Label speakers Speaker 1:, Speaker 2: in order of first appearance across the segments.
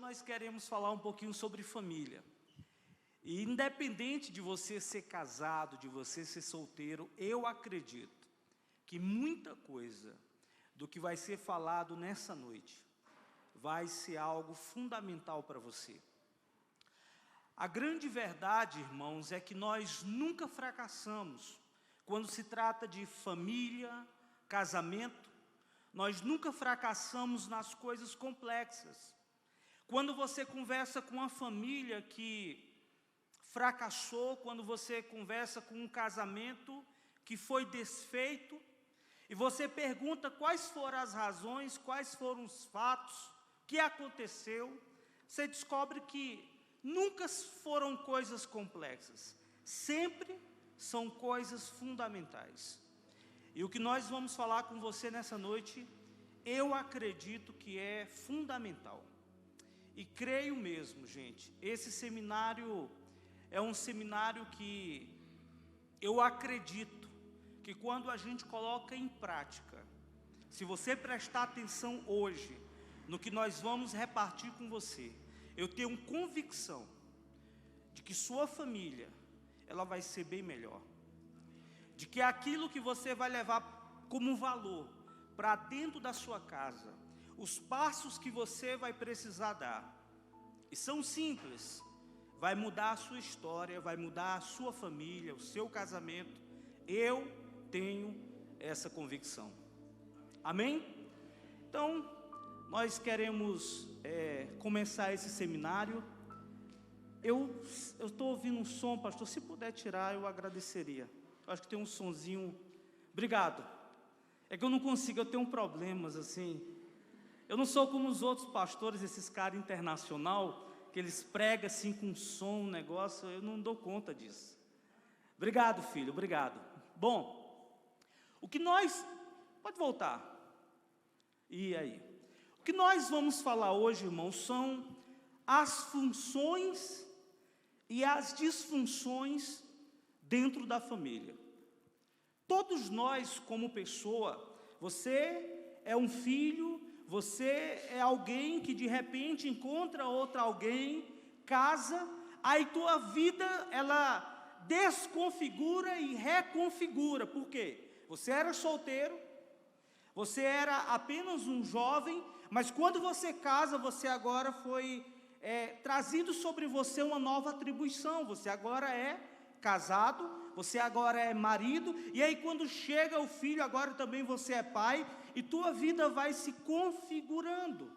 Speaker 1: nós queremos falar um pouquinho sobre família. E independente de você ser casado, de você ser solteiro, eu acredito que muita coisa do que vai ser falado nessa noite vai ser algo fundamental para você. A grande verdade, irmãos, é que nós nunca fracassamos quando se trata de família, casamento. Nós nunca fracassamos nas coisas complexas. Quando você conversa com uma família que fracassou, quando você conversa com um casamento que foi desfeito, e você pergunta quais foram as razões, quais foram os fatos, o que aconteceu, você descobre que nunca foram coisas complexas, sempre são coisas fundamentais. E o que nós vamos falar com você nessa noite, eu acredito que é fundamental. E creio mesmo, gente, esse seminário é um seminário que eu acredito que quando a gente coloca em prática, se você prestar atenção hoje no que nós vamos repartir com você, eu tenho convicção de que sua família, ela vai ser bem melhor. De que aquilo que você vai levar como valor para dentro da sua casa, os passos que você vai precisar dar, e são simples, vai mudar a sua história, vai mudar a sua família, o seu casamento. Eu tenho essa convicção. Amém? Então, nós queremos começar esse seminário. Eu estou ouvindo um som, pastor, se puder tirar, eu agradeceria. Eu acho que tem um sonzinho. Obrigado. É que eu não consigo, eu tenho problemas assim. Eu não sou como os outros pastores, esses caras internacional, que eles pregam assim com som, um negócio, eu não dou conta disso. Obrigado, filho, obrigado. Bom, o que nós... Pode voltar. E aí? O que nós vamos falar hoje, irmãos, são as funções e as disfunções dentro da família. Todos nós, como pessoa, você é um filho, você é alguém que de repente encontra outra alguém, casa, aí tua vida, ela desconfigura e reconfigura. Por quê? Você era solteiro, você era apenas um jovem, mas quando você casa, você agora foi trazido sobre você uma nova atribuição. Você agora é casado, você agora é marido, e aí quando chega o filho, agora também você é pai, e tua vida vai se configurando.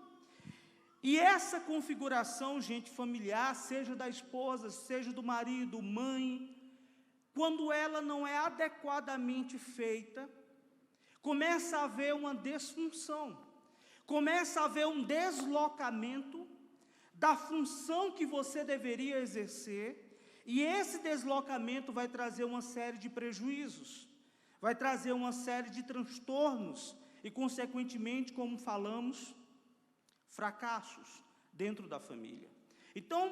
Speaker 1: E essa configuração, gente, familiar, seja da esposa, seja do marido, mãe, quando ela não é adequadamente feita, começa a haver uma disfunção, começa a haver um deslocamento da função que você deveria exercer, e esse deslocamento vai trazer uma série de prejuízos, vai trazer uma série de transtornos, e consequentemente, como falamos, fracassos dentro da família. Então,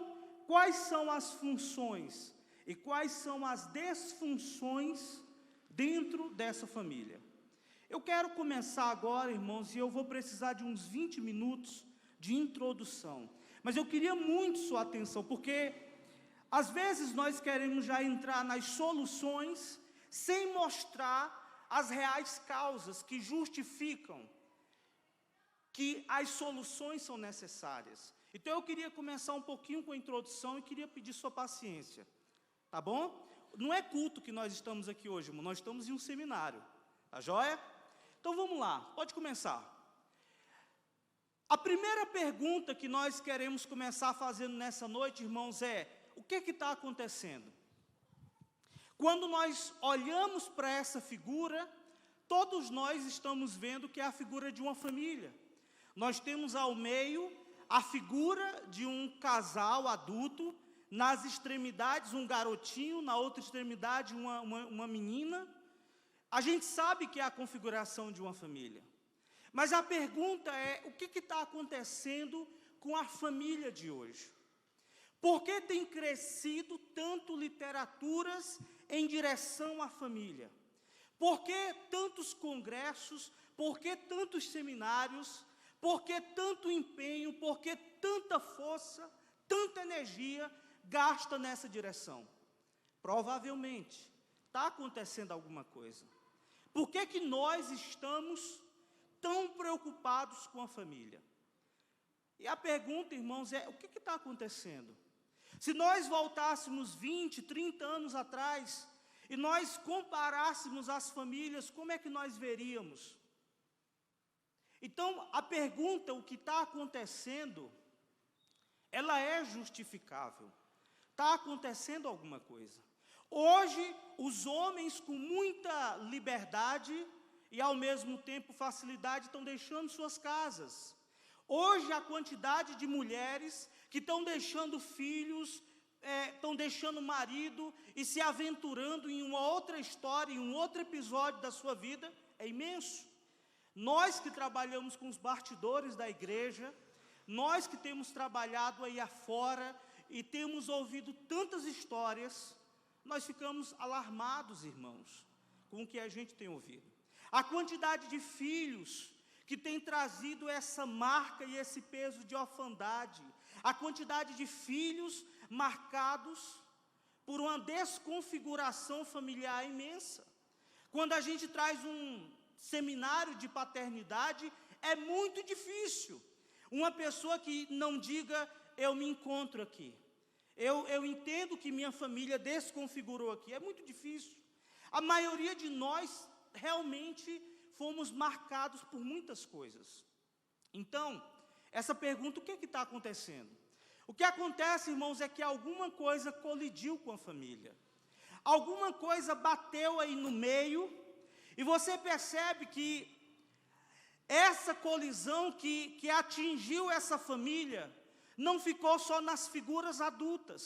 Speaker 1: quais são as funções e quais são as disfunções dentro dessa família? Eu quero começar agora, irmãos, e eu vou precisar de uns 20 minutos de introdução. Mas eu queria muito sua atenção, porque às vezes nós queremos já entrar nas soluções sem mostrar as reais causas que justificam que as soluções são necessárias. Então eu queria começar um pouquinho com a introdução e queria pedir sua paciência, tá bom? Não é culto que nós estamos aqui hoje, irmão, nós estamos em um seminário, tá joia? Então vamos lá, pode começar. A primeira pergunta que nós queremos começar fazendo nessa noite, irmãos, é: o que está acontecendo? Quando nós olhamos para essa figura, todos nós estamos vendo que é a figura de uma família. Nós temos ao meio a figura de um casal adulto, nas extremidades um garotinho, na outra extremidade uma menina. A gente sabe que é a configuração de uma família. Mas a pergunta é: o que está acontecendo com a família de hoje? Por que tem crescido tanto literaturas em direção à família? Por que tantos congressos? Por que tantos seminários? Por que tanto empenho, por que tanta força, tanta energia gasta nessa direção? Provavelmente está acontecendo alguma coisa. Por que nós estamos tão preocupados com a família? E a pergunta, irmãos, é: o que está acontecendo? Se nós voltássemos 20, 30 anos atrás, e nós comparássemos as famílias, como é que nós veríamos? Então, a pergunta, o que está acontecendo, ela é justificável. Está acontecendo alguma coisa. Hoje, os homens com muita liberdade e, ao mesmo tempo, facilidade, estão deixando suas casas. Hoje, a quantidade de mulheres que estão deixando filhos, estão deixando marido e se aventurando em uma outra história, em um outro episódio da sua vida, é imenso. Nós que trabalhamos com os bastidores da igreja, nós que temos trabalhado aí afora e temos ouvido tantas histórias, nós ficamos alarmados, irmãos, com o que a gente tem ouvido. A quantidade de filhos que tem trazido essa marca e esse peso de orfandade, a quantidade de filhos marcados por uma desconfiguração familiar imensa. Quando a gente traz um seminário de paternidade, é muito difícil uma pessoa que não diga: eu me encontro aqui, eu entendo que minha família desconfigurou aqui. É muito difícil. A maioria de nós realmente fomos marcados por muitas coisas. Então, essa pergunta: o que está acontecendo? O que acontece, irmãos, é que alguma coisa colidiu com a família. Alguma coisa bateu aí no meio, e você percebe que essa colisão que atingiu essa família não ficou só nas figuras adultas.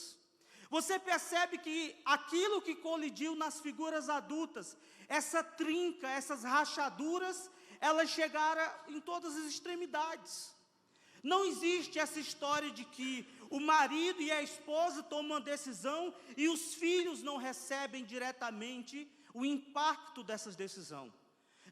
Speaker 1: Você percebe que aquilo que colidiu nas figuras adultas, essa trinca, essas rachaduras, elas chegaram em todas as extremidades. Não existe essa história de que o marido e a esposa tomam uma decisão e os filhos não recebem diretamente o impacto dessa decisão.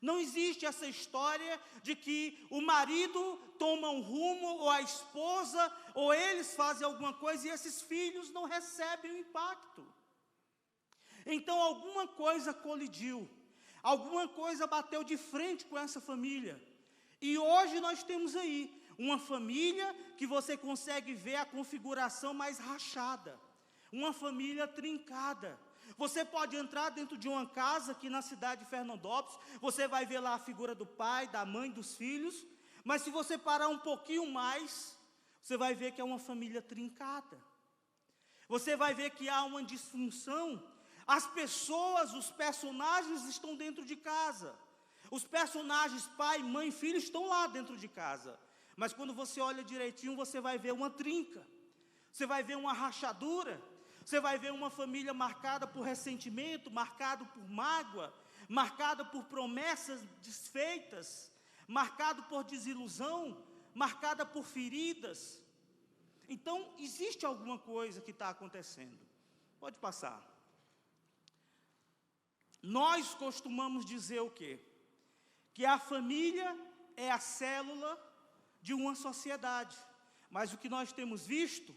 Speaker 1: Não existe essa história de que o marido toma um rumo, ou a esposa, ou eles fazem alguma coisa e esses filhos não recebem o impacto. Então, alguma coisa colidiu, alguma coisa bateu de frente com essa família. E hoje nós temos aí uma família que você consegue ver a configuração mais rachada, uma família trincada. Você pode entrar dentro de uma casa aqui na cidade de Fernandópolis, você vai ver lá a figura do pai, da mãe, dos filhos, mas se você parar um pouquinho mais, você vai ver que é uma família trincada. Você vai ver que há uma disfunção. As pessoas, os personagens estão dentro de casa. Os personagens, pai, mãe, filho, estão lá dentro de casa. Mas quando você olha direitinho, você vai ver uma trinca. Você vai ver uma rachadura. Você vai ver uma família marcada por ressentimento, marcada por mágoa, marcada por promessas desfeitas, marcada por desilusão, marcada por feridas. Então, existe alguma coisa que está acontecendo. Pode passar. Nós costumamos dizer o quê? Que a família é a célula de uma sociedade. Mas o que nós temos visto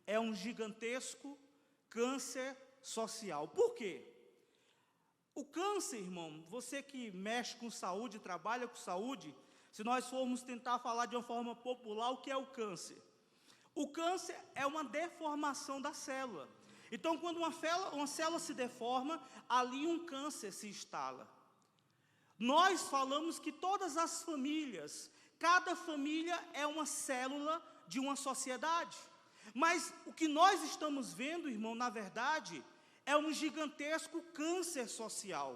Speaker 1: é um gigantesco câncer social. Por quê? O câncer, irmão, você que mexe com saúde, trabalha com saúde, se nós formos tentar falar de uma forma popular, o que é o câncer? O câncer é uma deformação da célula. Então, quando uma célula se deforma, ali um câncer se instala. Nós falamos que todas as famílias, cada família é uma célula de uma sociedade. Mas o que nós estamos vendo, irmão, na verdade, é um gigantesco câncer social.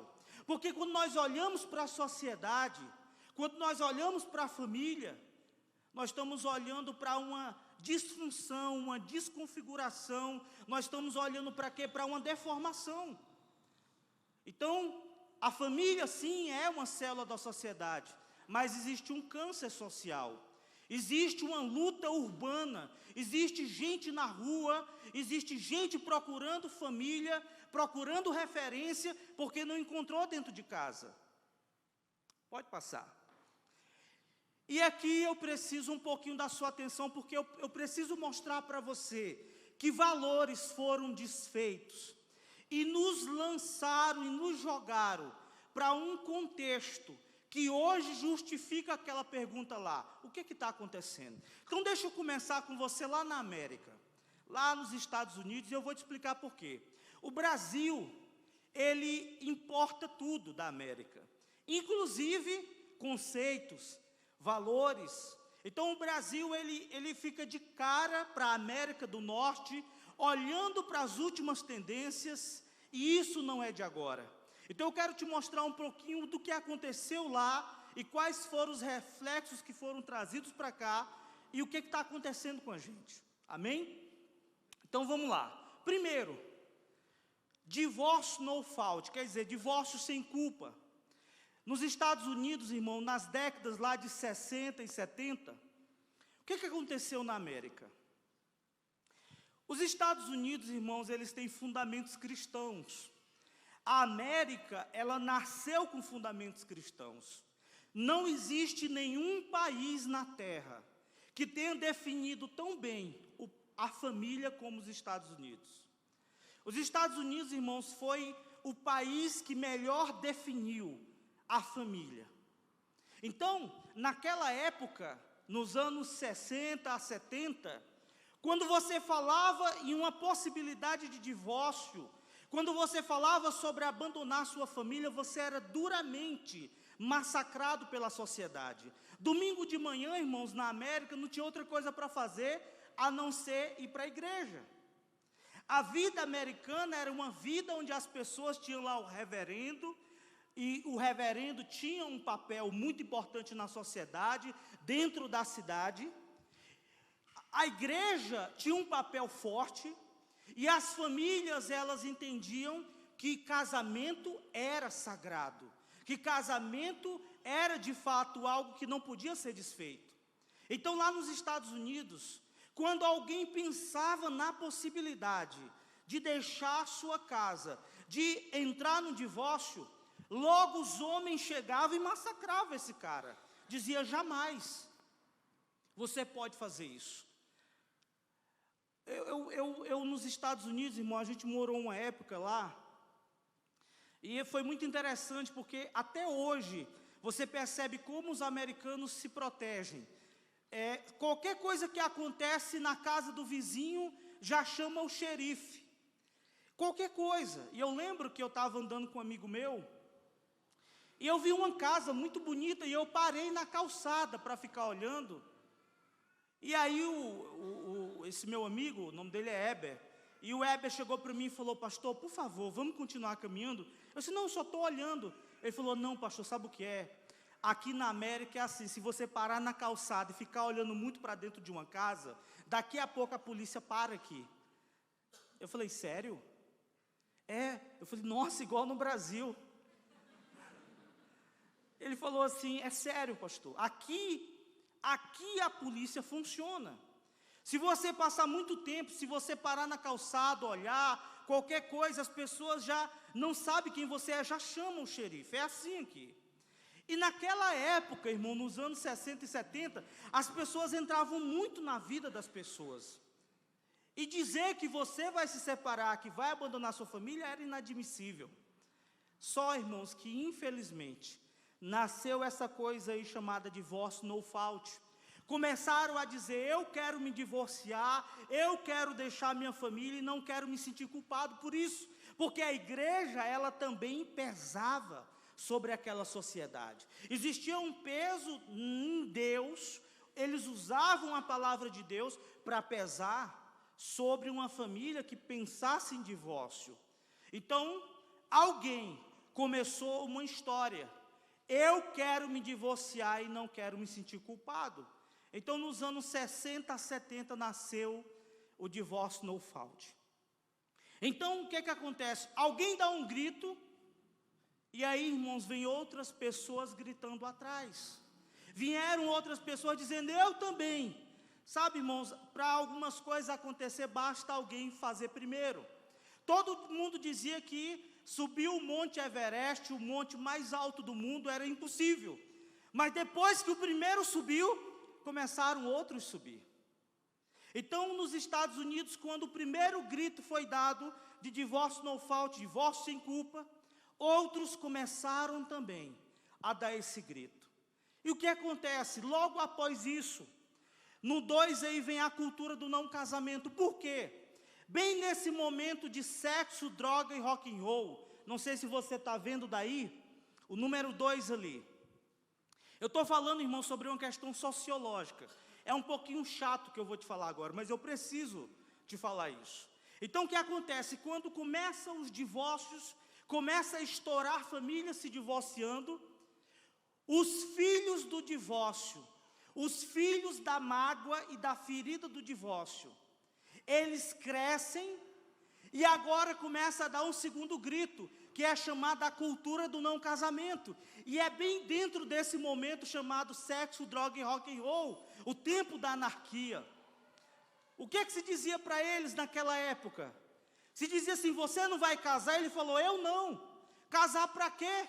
Speaker 1: Porque quando nós olhamos para a sociedade, quando nós olhamos para a família, nós estamos olhando para uma disfunção, uma desconfiguração, nós estamos olhando para quê? Para uma deformação. Então, a família, sim, é uma célula da sociedade, mas existe um câncer social. Existe uma luta urbana, existe gente na rua, existe gente procurando família, procurando referência, porque não encontrou dentro de casa. Pode passar. E aqui eu preciso um pouquinho da sua atenção, porque eu preciso mostrar para você que valores foram desfeitos e nos lançaram e nos jogaram para um contexto que hoje justifica aquela pergunta lá. O que está acontecendo? Então deixa eu começar com você lá na América, lá nos Estados Unidos, e eu vou te explicar por quê. O Brasil, ele importa tudo da América, inclusive conceitos, valores. Então o Brasil, ele fica de cara para a América do Norte, olhando para as últimas tendências, e isso não é de agora. Então eu quero te mostrar um pouquinho do que aconteceu lá, e quais foram os reflexos que foram trazidos para cá, e o que está acontecendo com a gente. Amém? Então vamos lá. Primeiro, divórcio no fault, quer dizer, divórcio sem culpa. Nos Estados Unidos, irmão, nas décadas lá de 60 e 70, o que aconteceu na América? Os Estados Unidos, irmãos, eles têm fundamentos cristãos. A América, ela nasceu com fundamentos cristãos. Não existe nenhum país na Terra que tenha definido tão bem a família como os Estados Unidos. Os Estados Unidos, irmãos, foi o país que melhor definiu a família. Então, naquela época, nos anos 60 a 70, quando você falava em uma possibilidade de divórcio, quando você falava sobre abandonar sua família, você era duramente massacrado pela sociedade. Domingo de manhã, irmãos, na América, não tinha outra coisa para fazer a não ser ir para a igreja. A vida americana era uma vida onde as pessoas tinham lá o reverendo, e o reverendo tinha um papel muito importante na sociedade, dentro da cidade. A igreja tinha um papel forte, e as famílias, elas entendiam que casamento era sagrado, que casamento era de fato algo que não podia ser desfeito. Então lá nos Estados Unidos, quando alguém pensava na possibilidade de deixar sua casa, de entrar no divórcio, logo os homens chegavam e massacravam esse cara. Dizia, jamais você pode fazer isso. Eu nos Estados Unidos, irmão, a gente morou uma época lá, e foi muito interessante, porque até hoje, você percebe como os americanos se protegem. Qualquer coisa que acontece na casa do vizinho, já chama o xerife. Qualquer coisa. E eu lembro que eu estava andando com um amigo meu, e eu vi uma casa muito bonita, e eu parei na calçada para ficar olhando. E aí esse meu amigo, o nome dele é Heber, e o Heber chegou para mim e falou, pastor, por favor, vamos continuar caminhando? Eu disse, não, eu só estou olhando. Ele falou, não, pastor, sabe o que é? Aqui na América é assim, se você parar na calçada e ficar olhando muito para dentro de uma casa, daqui a pouco a polícia para aqui. Eu falei, sério? Eu falei, nossa, igual no Brasil. Ele falou assim, é sério, pastor, aqui a polícia funciona. Se você passar muito tempo, se você parar na calçada, olhar, qualquer coisa, as pessoas já não sabem quem você é, já chamam o xerife, é assim aqui. E naquela época, irmão, nos anos 60 e 70, as pessoas entravam muito na vida das pessoas. E dizer que você vai se separar, que vai abandonar sua família, era inadmissível. Só, irmãos, que infelizmente, nasceu essa coisa aí chamada divórcio no fault. Começaram a dizer, eu quero me divorciar, eu quero deixar minha família e não quero me sentir culpado por isso. Porque a igreja, ela também pesava sobre aquela sociedade. Existia um peso em Deus, eles usavam a palavra de Deus para pesar sobre uma família que pensasse em divórcio. Então, alguém começou uma história. Eu quero me divorciar e não quero me sentir culpado. Então, nos anos 60 a 70, nasceu o divórcio no fault. Então, o que acontece? Alguém dá um grito, e aí, irmãos, vem outras pessoas gritando atrás. Vieram outras pessoas dizendo, eu também. Sabe, irmãos, para algumas coisas acontecer, basta alguém fazer primeiro. Todo mundo dizia que subir o Monte Everest, o monte mais alto do mundo, era impossível. Mas depois que o primeiro subiu, começaram outros a subir. Então, nos Estados Unidos, quando o primeiro grito foi dado de divórcio no fault, divórcio sem culpa, outros começaram também a dar esse grito. E o que acontece? Logo após isso, no 2 aí vem a cultura do não casamento. Por quê? Bem nesse momento de sexo, droga e rock and roll, não sei se você está vendo daí, o número 2 ali. Eu estou falando, irmão, sobre uma questão sociológica. É um pouquinho chato que eu vou te falar agora, mas eu preciso te falar isso. Então, o que acontece? Quando começam os divórcios, começa a estourar famílias se divorciando, os filhos do divórcio, os filhos da mágoa e da ferida do divórcio, eles crescem e agora começa a dar um segundo grito, que é chamada a cultura do não casamento. E é bem dentro desse momento chamado sexo, droga e rock and roll, o tempo da anarquia. O que se dizia para eles naquela época? Se dizia assim, você não vai casar? Ele falou, eu não. Casar para quê?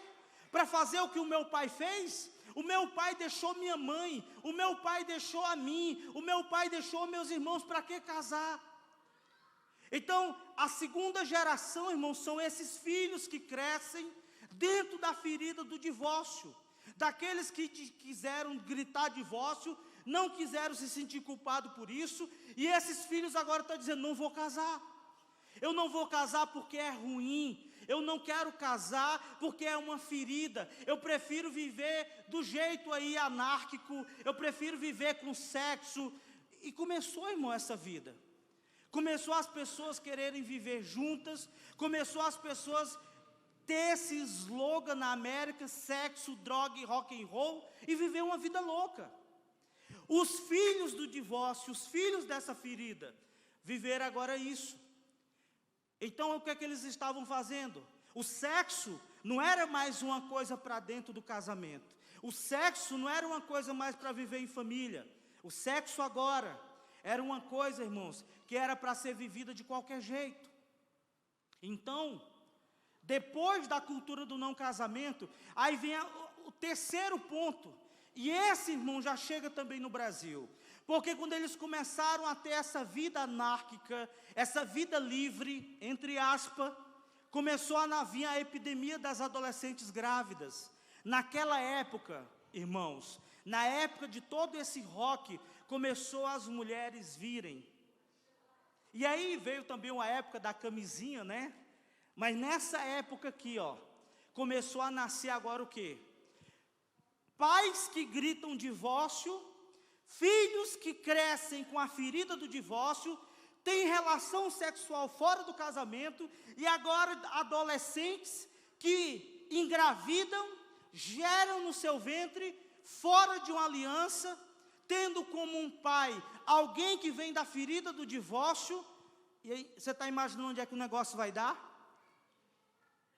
Speaker 1: Para fazer o que o meu pai fez? O meu pai deixou minha mãe, o meu pai deixou a mim, o meu pai deixou meus irmãos, para que casar? Então, a segunda geração, irmãos, são esses filhos que crescem dentro da ferida do divórcio. Daqueles que quiseram gritar divórcio, não quiseram se sentir culpados por isso, e esses filhos agora estão dizendo, não vou casar. Eu não vou casar porque é ruim, eu não quero casar porque é uma ferida, eu prefiro viver do jeito aí anárquico, eu prefiro viver com sexo. E começou, irmão, essa vida. Começou as pessoas quererem viver juntas, começou as pessoas ter esse slogan na América, sexo, droga e rock and roll, e viver uma vida louca. Os filhos do divórcio, os filhos dessa ferida, viveram agora isso. Então, o que é que eles estavam fazendo? O sexo não era mais uma coisa para dentro do casamento. O sexo não era uma coisa mais para viver em família. O sexo agora era uma coisa, irmãos, que era para ser vivida de qualquer jeito. Então, depois da cultura do não casamento, aí vem o terceiro ponto. E esse, irmão, já chega também no Brasil. Porque quando eles começaram a ter essa vida anárquica, essa vida livre, entre aspas, começou a vir a epidemia das adolescentes grávidas. Naquela época, irmãos, na época de todo esse rock, começou as mulheres virem. E aí veio também uma época da camisinha, né? Mas nessa época aqui, ó, começou a nascer agora o quê? Pais que gritam divórcio, filhos que crescem com a ferida do divórcio, têm relação sexual fora do casamento, e agora adolescentes que engravidam, geram no seu ventre, fora de uma aliança, tendo como um pai alguém que vem da ferida do divórcio. E aí, você está imaginando onde é que o negócio vai dar?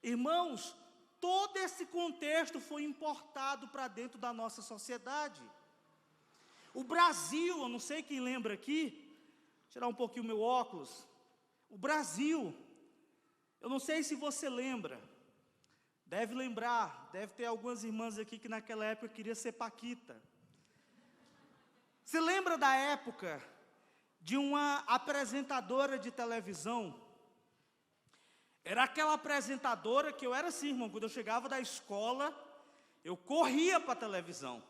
Speaker 1: Irmãos, todo esse contexto foi importado para dentro da nossa sociedade. O Brasil, eu não sei quem lembra aqui, vou tirar um pouquinho o meu óculos. O Brasil, eu não sei se você lembra, deve lembrar, deve ter algumas irmãs aqui que naquela época queria ser paquita. Você lembra da época de uma apresentadora de televisão? Era aquela apresentadora que eu era assim, irmão, quando eu chegava da escola, eu corria para a televisão,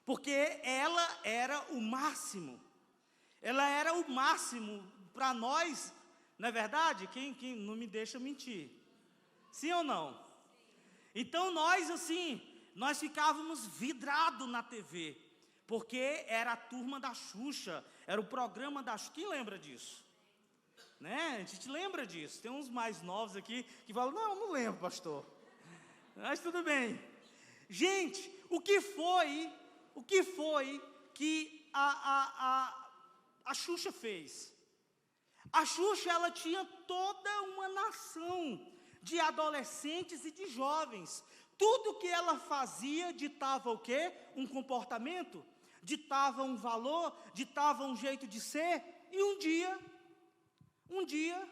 Speaker 1: porque ela era o máximo. Ela era o máximo para nós, não é verdade? Quem não me deixa mentir? Sim ou não? Então nós, assim, nós ficávamos vidrados na TV, porque era a turma da Xuxa, era o programa da Xuxa. Quem lembra disso? Né? A gente lembra disso. Tem uns mais novos aqui que falam, não lembro, pastor. Mas tudo bem. Gente, o que foi que a Xuxa fez? A Xuxa, ela tinha toda uma nação de adolescentes e de jovens. Tudo que ela fazia ditava o quê? Um comportamento, ditava um valor, ditava um jeito de ser. E um dia,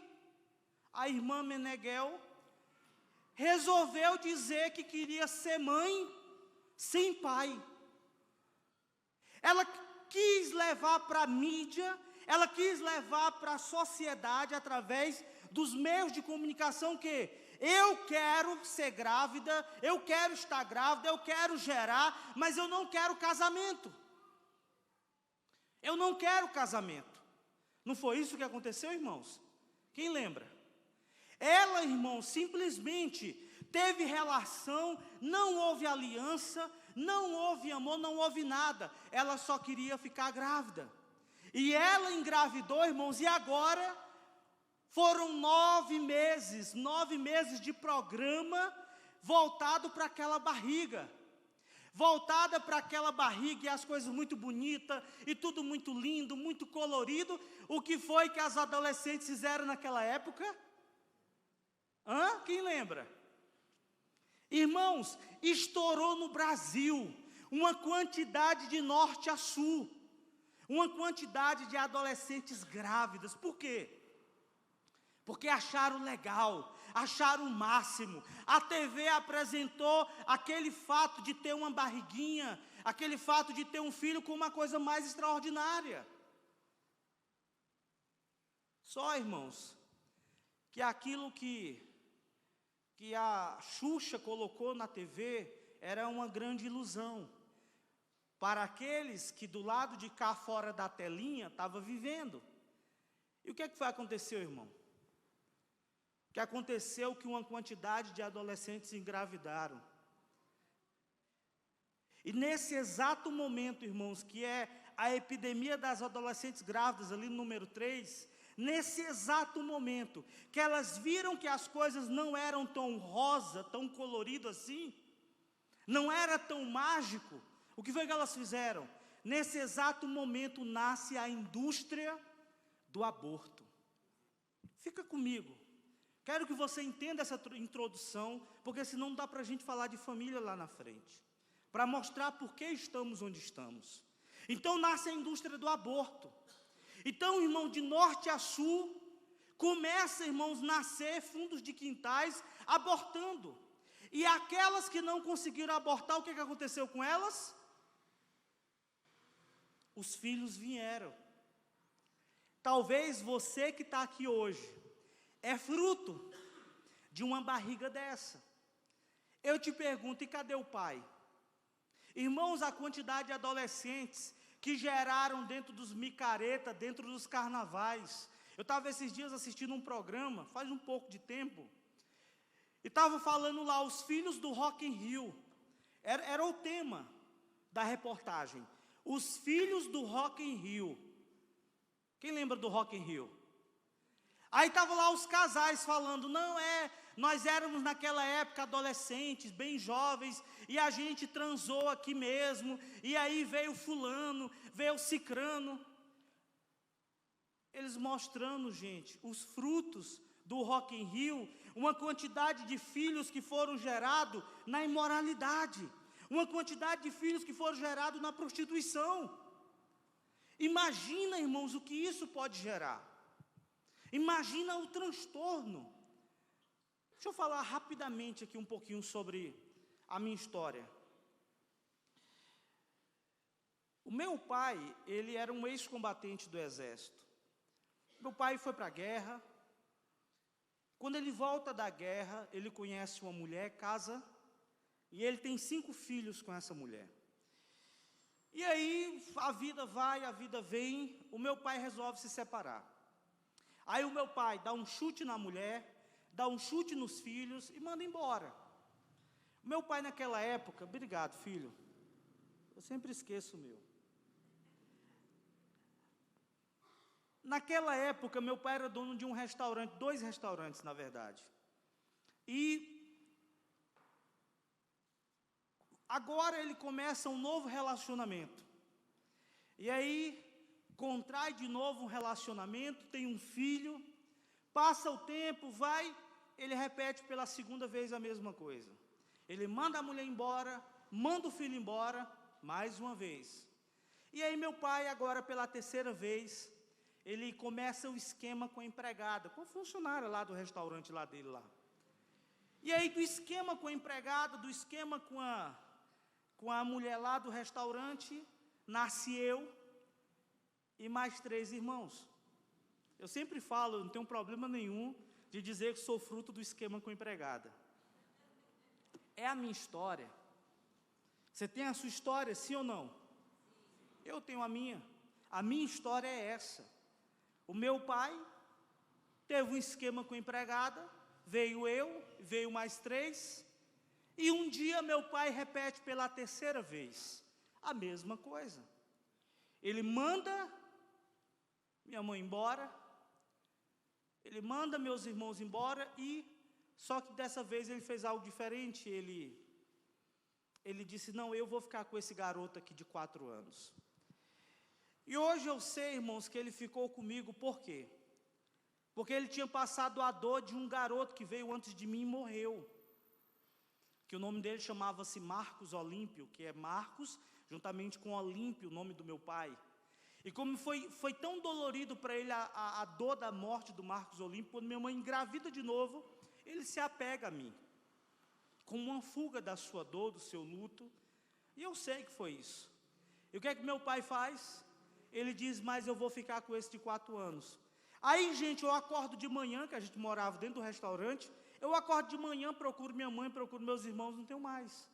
Speaker 1: a irmã Meneghel resolveu dizer que queria ser mãe sem pai. Ela quis levar para a mídia, ela quis levar para a sociedade, através dos meios de comunicação, que eu quero ser grávida, eu quero estar grávida, eu quero gerar, mas eu não quero casamento. Eu não quero casamento. Não foi isso que aconteceu, irmãos? Quem lembra? Ela, irmãos, simplesmente teve relação, não houve aliança, não houve amor, não houve nada. Ela só queria ficar grávida. E ela engravidou, irmãos, e agora foram 9 meses de programa voltado para aquela barriga. Voltada para aquela barriga e as coisas muito bonitas, e tudo muito lindo, muito colorido. O que foi que as adolescentes fizeram naquela época? Quem lembra? Irmãos, estourou no Brasil uma quantidade de norte a sul, uma quantidade de adolescentes grávidas. Por quê? Porque acharam legal, acharam o máximo. A TV apresentou aquele fato de ter uma barriguinha, aquele fato de ter um filho, como uma coisa mais extraordinária. Só, irmãos, que aquilo que a Xuxa colocou na TV era uma grande ilusão para aqueles que do lado de cá, fora da telinha, estavam vivendo. E o que é que foi acontecer, irmão? O que aconteceu que uma quantidade de adolescentes engravidaram. E nesse exato momento, irmãos, que é a epidemia das adolescentes grávidas, ali no número 3, nesse exato momento, que elas viram que as coisas não eram tão rosa, tão colorido assim, não era tão mágico, o que foi que elas fizeram? Nesse exato momento nasce a indústria do aborto. Fica comigo. Quero que você entenda essa introdução, porque senão não dá para a gente falar de família lá na frente. Para mostrar por que estamos onde estamos. Então nasce a indústria do aborto. Então, irmão, de norte a sul, começa, irmãos, nascer fundos de quintais abortando. E aquelas que não conseguiram abortar, o que aconteceu com elas? Os filhos vieram. Talvez você que está aqui hoje, é fruto de uma barriga dessa. Eu te pergunto, e cadê o pai? Irmãos, a quantidade de adolescentes que geraram dentro dos micareta, dentro dos carnavais. Eu estava esses dias assistindo um programa, faz um pouco de tempo, e estava falando lá, os filhos do Rock in Rio. Era o tema da reportagem. Os filhos do Rock in Rio. Quem lembra do Rock in Rio? Aí estavam lá os casais falando, nós éramos naquela época adolescentes, bem jovens, e a gente transou aqui mesmo, e aí veio fulano, veio cicrano. Eles mostrando, gente, os frutos do Rock in Rio, uma quantidade de filhos que foram gerados na imoralidade, uma quantidade de filhos que foram gerados na prostituição. Imagina, irmãos, o que isso pode gerar. Imagina o transtorno. Deixa eu falar rapidamente aqui um pouquinho sobre a minha história. O meu pai, ele era um ex-combatente do exército. Meu pai foi para a guerra. Quando ele volta da guerra, ele conhece uma mulher, casa, e ele tem 5 filhos com essa mulher. E aí, a vida vai, a vida vem, o meu pai resolve se separar. Aí o meu pai dá um chute na mulher, dá um chute nos filhos e manda embora. Meu pai naquela época, obrigado filho, eu sempre esqueço o meu. Naquela época, meu pai era dono de um restaurante, 2 restaurantes na verdade. E agora ele começa um novo relacionamento. E aí, contrai de novo um relacionamento, tem um filho, passa o tempo, vai, ele repete pela 2ª vez a mesma coisa. Ele manda a mulher embora, manda o filho embora, mais uma vez. E aí meu pai, agora pela 3ª vez, ele começa o esquema com a empregada, com a funcionária lá do restaurante lá dele lá. E aí do esquema com a empregada, do esquema com a mulher lá do restaurante, nasci eu e mais 3 irmãos. Eu sempre falo, não tenho problema nenhum de dizer que sou fruto do esquema com empregada. É a minha história. Você tem a sua história, sim ou não? Eu tenho a minha. A minha história é essa. O meu pai teve um esquema com empregada, veio eu, veio mais 3, e um dia meu pai repete pela 3ª vez a mesma coisa. Ele manda minha mãe embora, ele manda meus irmãos embora, só que dessa vez ele fez algo diferente. Ele disse, não, eu vou ficar com esse garoto aqui de 4 anos. E hoje eu sei, irmãos, que ele ficou comigo, por quê? Porque ele tinha passado a dor de um garoto que veio antes de mim e morreu. Que o nome dele chamava-se Marcos Olímpio, que é Marcos, juntamente com Olímpio, o nome do meu pai. E como foi tão dolorido para ele a dor da morte do Marcos Olímpio, quando minha mãe engravida de novo, ele se apega a mim, como uma fuga da sua dor, do seu luto, e eu sei que foi isso. E o que é que meu pai faz? Ele diz, mas eu vou ficar com esse de 4 anos. Aí, gente, eu acordo de manhã, que a gente morava dentro do restaurante, eu acordo de manhã, procuro minha mãe, procuro meus irmãos, não tenho mais.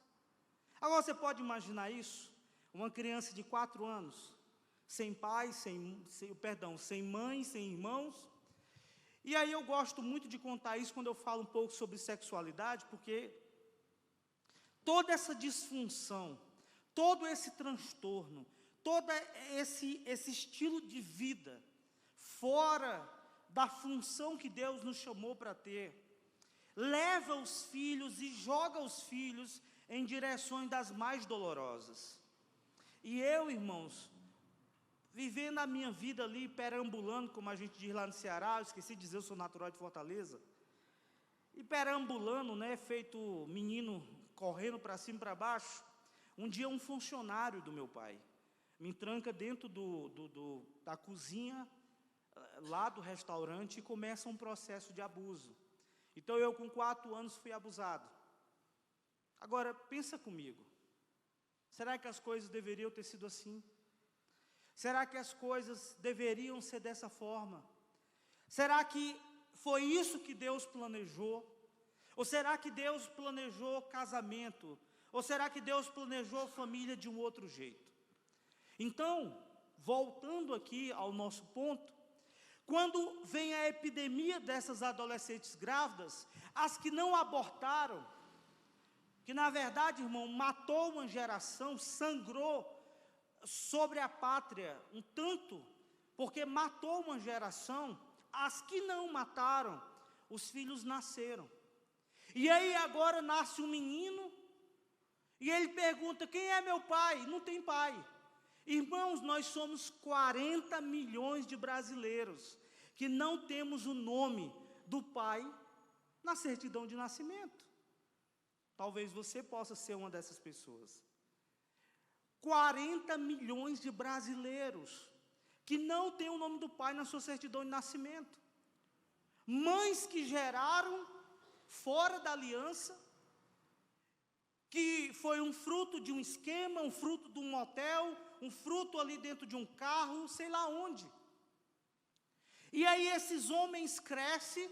Speaker 1: Agora, você pode imaginar isso? Uma criança de 4 anos, sem pai, sem mãe, sem irmãos. E aí eu gosto muito de contar isso quando eu falo um pouco sobre sexualidade, porque toda essa disfunção, todo esse transtorno, todo esse estilo de vida, fora da função que Deus nos chamou para ter, leva os filhos e joga os filhos em direções das mais dolorosas. E eu, irmãos, vivendo a minha vida ali, perambulando, como a gente diz lá no Ceará, eu esqueci de dizer, eu sou natural de Fortaleza, e perambulando, feito menino, correndo para cima e para baixo, um dia um funcionário do meu pai me tranca dentro da cozinha, lá do restaurante, e começa um processo de abuso. Então eu com 4 anos fui abusado. Agora, pensa comigo, será que as coisas deveriam ter sido assim? Será que as coisas deveriam ser dessa forma? Será que foi isso que Deus planejou? Ou será que Deus planejou casamento? Ou será que Deus planejou família de um outro jeito? Então, voltando aqui ao nosso ponto, quando vem a epidemia dessas adolescentes grávidas, as que não abortaram, que na verdade, irmão, matou uma geração, sangrou sobre a pátria um tanto, porque matou uma geração, as que não mataram, os filhos nasceram. E aí agora nasce um menino, e ele pergunta, quem é meu pai? Não tem pai. Irmãos, nós somos 40 milhões de brasileiros, que não temos o nome do pai na certidão de nascimento. Talvez você possa ser uma dessas pessoas. 40 milhões de brasileiros que não têm o nome do pai na sua certidão de nascimento. Mães que geraram fora da aliança, que foi um fruto de um esquema, um fruto de um motel, um fruto ali dentro de um carro, sei lá onde. E aí esses homens crescem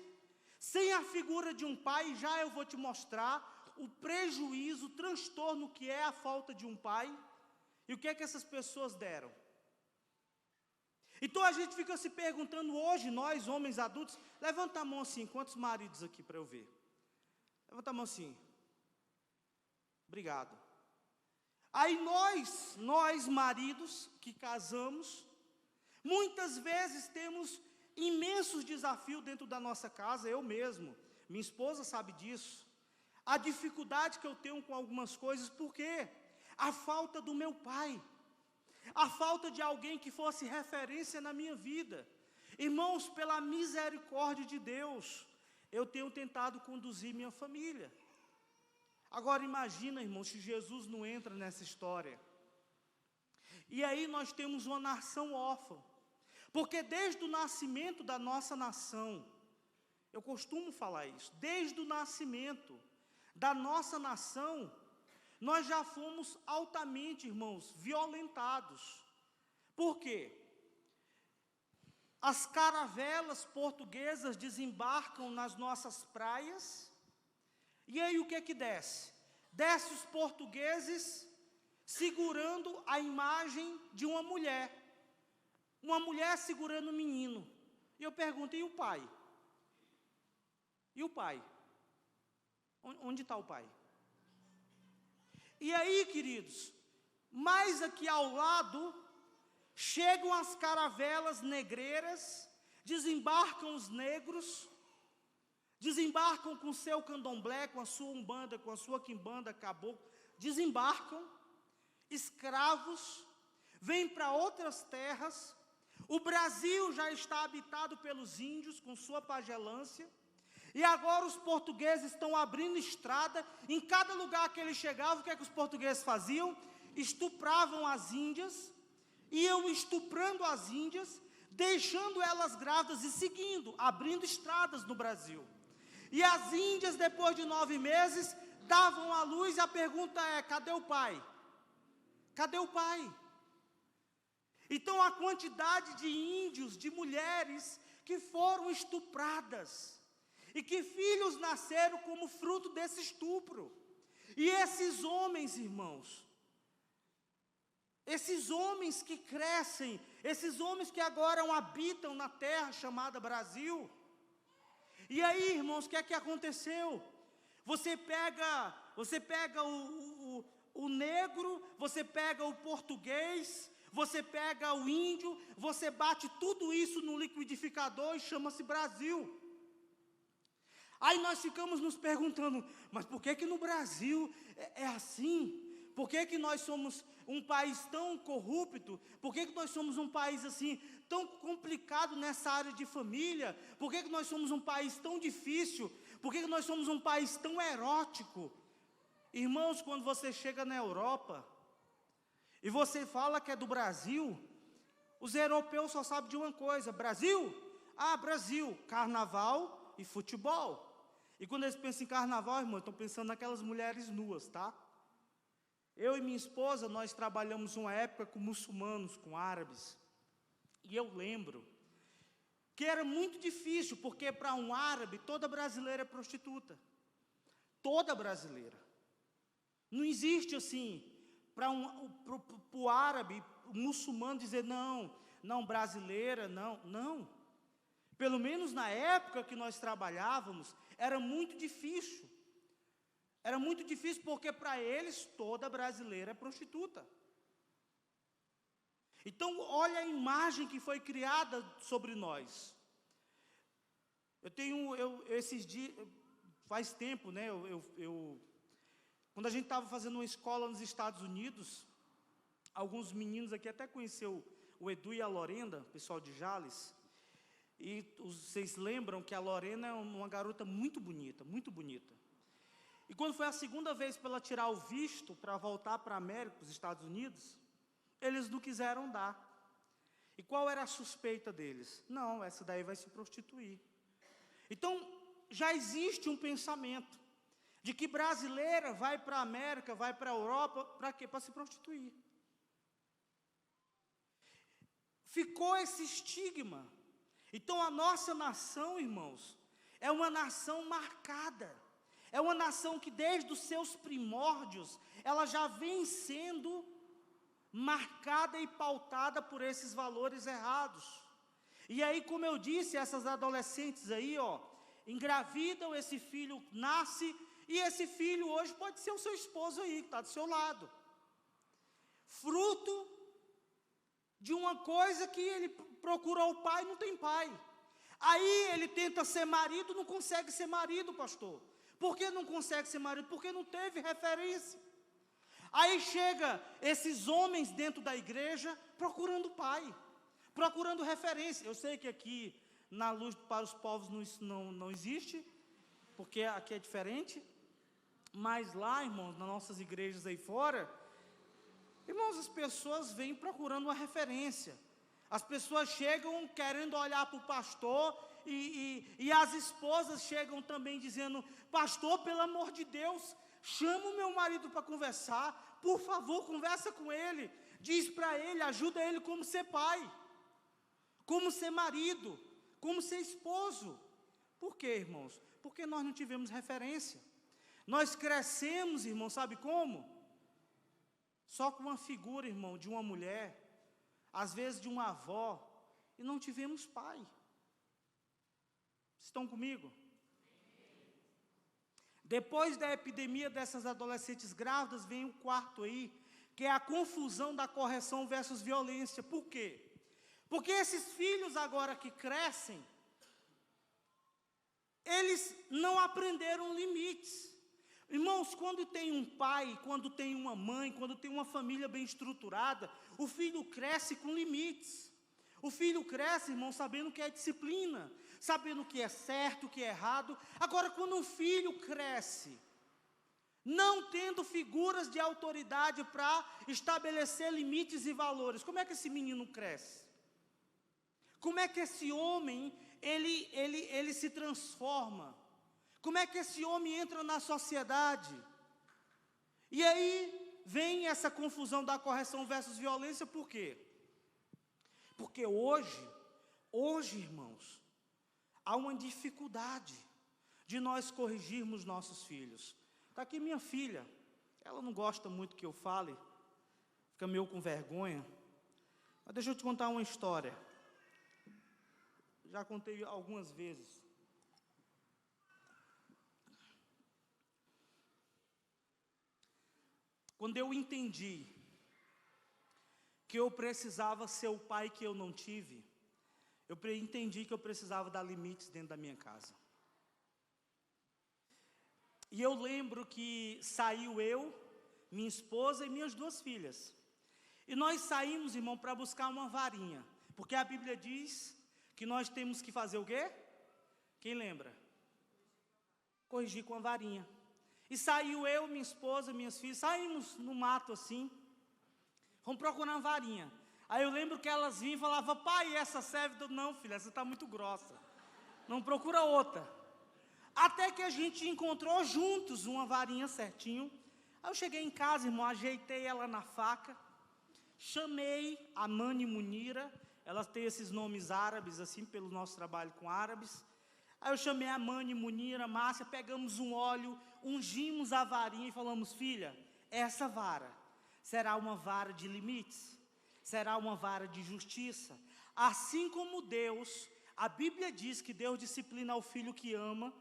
Speaker 1: sem a figura de um pai. Já eu vou te mostrar o prejuízo, o transtorno que é a falta de um pai. E o que é que essas pessoas deram? Então a gente fica se perguntando hoje, nós homens adultos, levanta a mão assim, quantos maridos aqui para eu ver? Levanta a mão assim. Obrigado. Aí nós maridos que casamos, muitas vezes temos imensos desafios dentro da nossa casa, eu mesmo, minha esposa sabe disso. A dificuldade que eu tenho com algumas coisas, por quê? A falta do meu pai, a falta de alguém que fosse referência na minha vida. Irmãos, pela misericórdia de Deus, eu tenho tentado conduzir minha família. Agora imagina, irmãos, se Jesus não entra nessa história. E aí nós temos uma nação órfã, porque desde o nascimento da nossa nação, eu costumo falar isso, desde o nascimento da nossa nação, nós já fomos altamente, irmãos, violentados. Por quê? As caravelas portuguesas desembarcam nas nossas praias, e aí o que é que desce? Desce os portugueses segurando a imagem de uma mulher segurando um menino. E eu pergunto, e o pai? E o pai? Onde está o pai? E aí, queridos, mais aqui ao lado, chegam as caravelas negreiras, desembarcam os negros, desembarcam com o seu candomblé, com a sua umbanda, com a sua quimbanda, caboclo, desembarcam, escravos, vêm para outras terras. O Brasil já está habitado pelos índios, com sua pagelância, e agora os portugueses estão abrindo estrada. Em cada lugar que eles chegavam, o que é que os portugueses faziam? Estupravam as índias, iam estuprando as índias, deixando elas grávidas e seguindo, abrindo estradas no Brasil. E as índias, depois de 9 meses, davam à luz, e a pergunta é, cadê o pai? Cadê o pai? Então a quantidade de índios, de mulheres que foram estupradas, e que filhos nasceram como fruto desse estupro. E esses homens, irmãos, esses homens que crescem, esses homens que agora habitam na terra chamada Brasil. E aí, irmãos, o que é que aconteceu? Você pega o negro, você pega o português, você pega o índio, você bate tudo isso no liquidificador e chama-se Brasil. Aí nós ficamos nos perguntando, mas por que no Brasil é assim? Por que nós somos um país tão corrupto? Por que nós somos um país assim, tão complicado nessa área de família? Por que nós somos um país tão difícil? Por que nós somos um país tão erótico? Irmãos, quando você chega na Europa, e você fala que é do Brasil, os europeus só sabem de uma coisa: Brasil? Ah, Brasil, carnaval e futebol. E quando eles pensam em carnaval, irmão, estão pensando naquelas mulheres nuas, tá? Eu e minha esposa, nós trabalhamos uma época com muçulmanos, com árabes. E eu lembro que era muito difícil, porque para um árabe, toda brasileira é prostituta. Toda brasileira. Não existe assim, para o árabe, o muçulmano dizer, não, brasileira, não. Pelo menos na época que nós trabalhávamos, era muito difícil. Era muito difícil porque para eles toda brasileira é prostituta. Então olha a imagem que foi criada sobre nós. Esses dias, faz tempo, né? Quando a gente estava fazendo uma escola nos Estados Unidos, alguns meninos aqui até conheceu o Edu e a Lorena, pessoal de Jales. E vocês lembram que a Lorena é uma garota muito bonita, muito bonita. E quando foi a segunda vez para ela tirar o visto para voltar para a América, para os Estados Unidos, eles não quiseram dar. E qual era a suspeita deles? Não, essa daí vai se prostituir. Então, já existe um pensamento de que brasileira vai para a América, vai para a Europa, para quê? Para se prostituir. Ficou esse estigma. Então a nossa nação, irmãos, é uma nação marcada, é uma nação que desde os seus primórdios, ela já vem sendo marcada e pautada por esses valores errados. E aí, como eu disse, essas adolescentes aí, engravidam, esse filho nasce, e esse filho hoje pode ser o seu esposo aí, que está do seu lado. Fruto de uma coisa que ele procurou o pai, não tem pai. Aí ele tenta ser marido, não consegue ser marido, pastor. Por que não consegue ser marido? Porque não teve referência. Aí chega esses homens dentro da igreja procurando pai, procurando referência. Eu sei que aqui na Luz para os Povos isso não existe, porque aqui é diferente. Mas lá, irmãos, nas nossas igrejas aí fora, irmãos, as pessoas vêm procurando uma referência. As pessoas chegam querendo olhar para o pastor e as esposas chegam também dizendo, pastor, pelo amor de Deus, chama o meu marido para conversar, por favor, conversa com ele, diz para ele, ajuda ele como ser pai, como ser marido, como ser esposo. Por quê, irmãos? Porque nós não tivemos referência. Nós crescemos, irmão, sabe como? Só com uma figura, irmão, de uma mulher, às vezes de uma avó, e não tivemos pai. Estão comigo? Depois da epidemia dessas adolescentes grávidas, vem o quarto aí, que é a confusão da correção versus violência. Por quê? Porque esses filhos agora que crescem, eles não aprenderam limites. Irmãos, quando tem um pai, quando tem uma mãe, quando tem uma família bem estruturada, o filho cresce com limites. O filho cresce, irmão, sabendo o que é disciplina, sabendo o que é certo, o que é errado. Agora, quando um filho cresce, não tendo figuras de autoridade para estabelecer limites e valores, como é que esse menino cresce? Como é que esse homem, ele se transforma? Como é que esse homem entra na sociedade? E aí vem essa confusão da correção versus violência, por quê? Porque hoje, irmãos, há uma dificuldade de nós corrigirmos nossos filhos. Está aqui minha filha, ela não gosta muito que eu fale, fica meio com vergonha, mas deixa eu te contar uma história. Já contei algumas vezes. Quando eu entendi que eu precisava ser o pai que eu não tive, eu entendi que eu precisava dar limites dentro da minha casa. E eu lembro que saiu eu, minha esposa e minhas 2 filhas. E nós saímos, irmão, para buscar uma varinha. Porque a Bíblia diz que nós temos que fazer o quê? Quem lembra? Corrigir com a varinha. E saiu eu, minha esposa, minhas filhas, saímos no mato assim, fomos procurar uma varinha. Aí eu lembro que elas vinham e falavam, pai, essa serve? Não, filha, essa está muito grossa, não, procura outra. Até que a gente encontrou juntos uma varinha certinho. Aí eu cheguei em casa, irmão, ajeitei ela na faca, chamei a Mani Munira, elas têm esses nomes árabes, assim, pelo nosso trabalho com árabes. Aí eu chamei a Mani, Munira, Márcia, pegamos um óleo, ungimos a varinha e falamos, filha, essa vara será uma vara de limites, será uma vara de justiça. Assim como Deus, a Bíblia diz que Deus disciplina o filho que ama,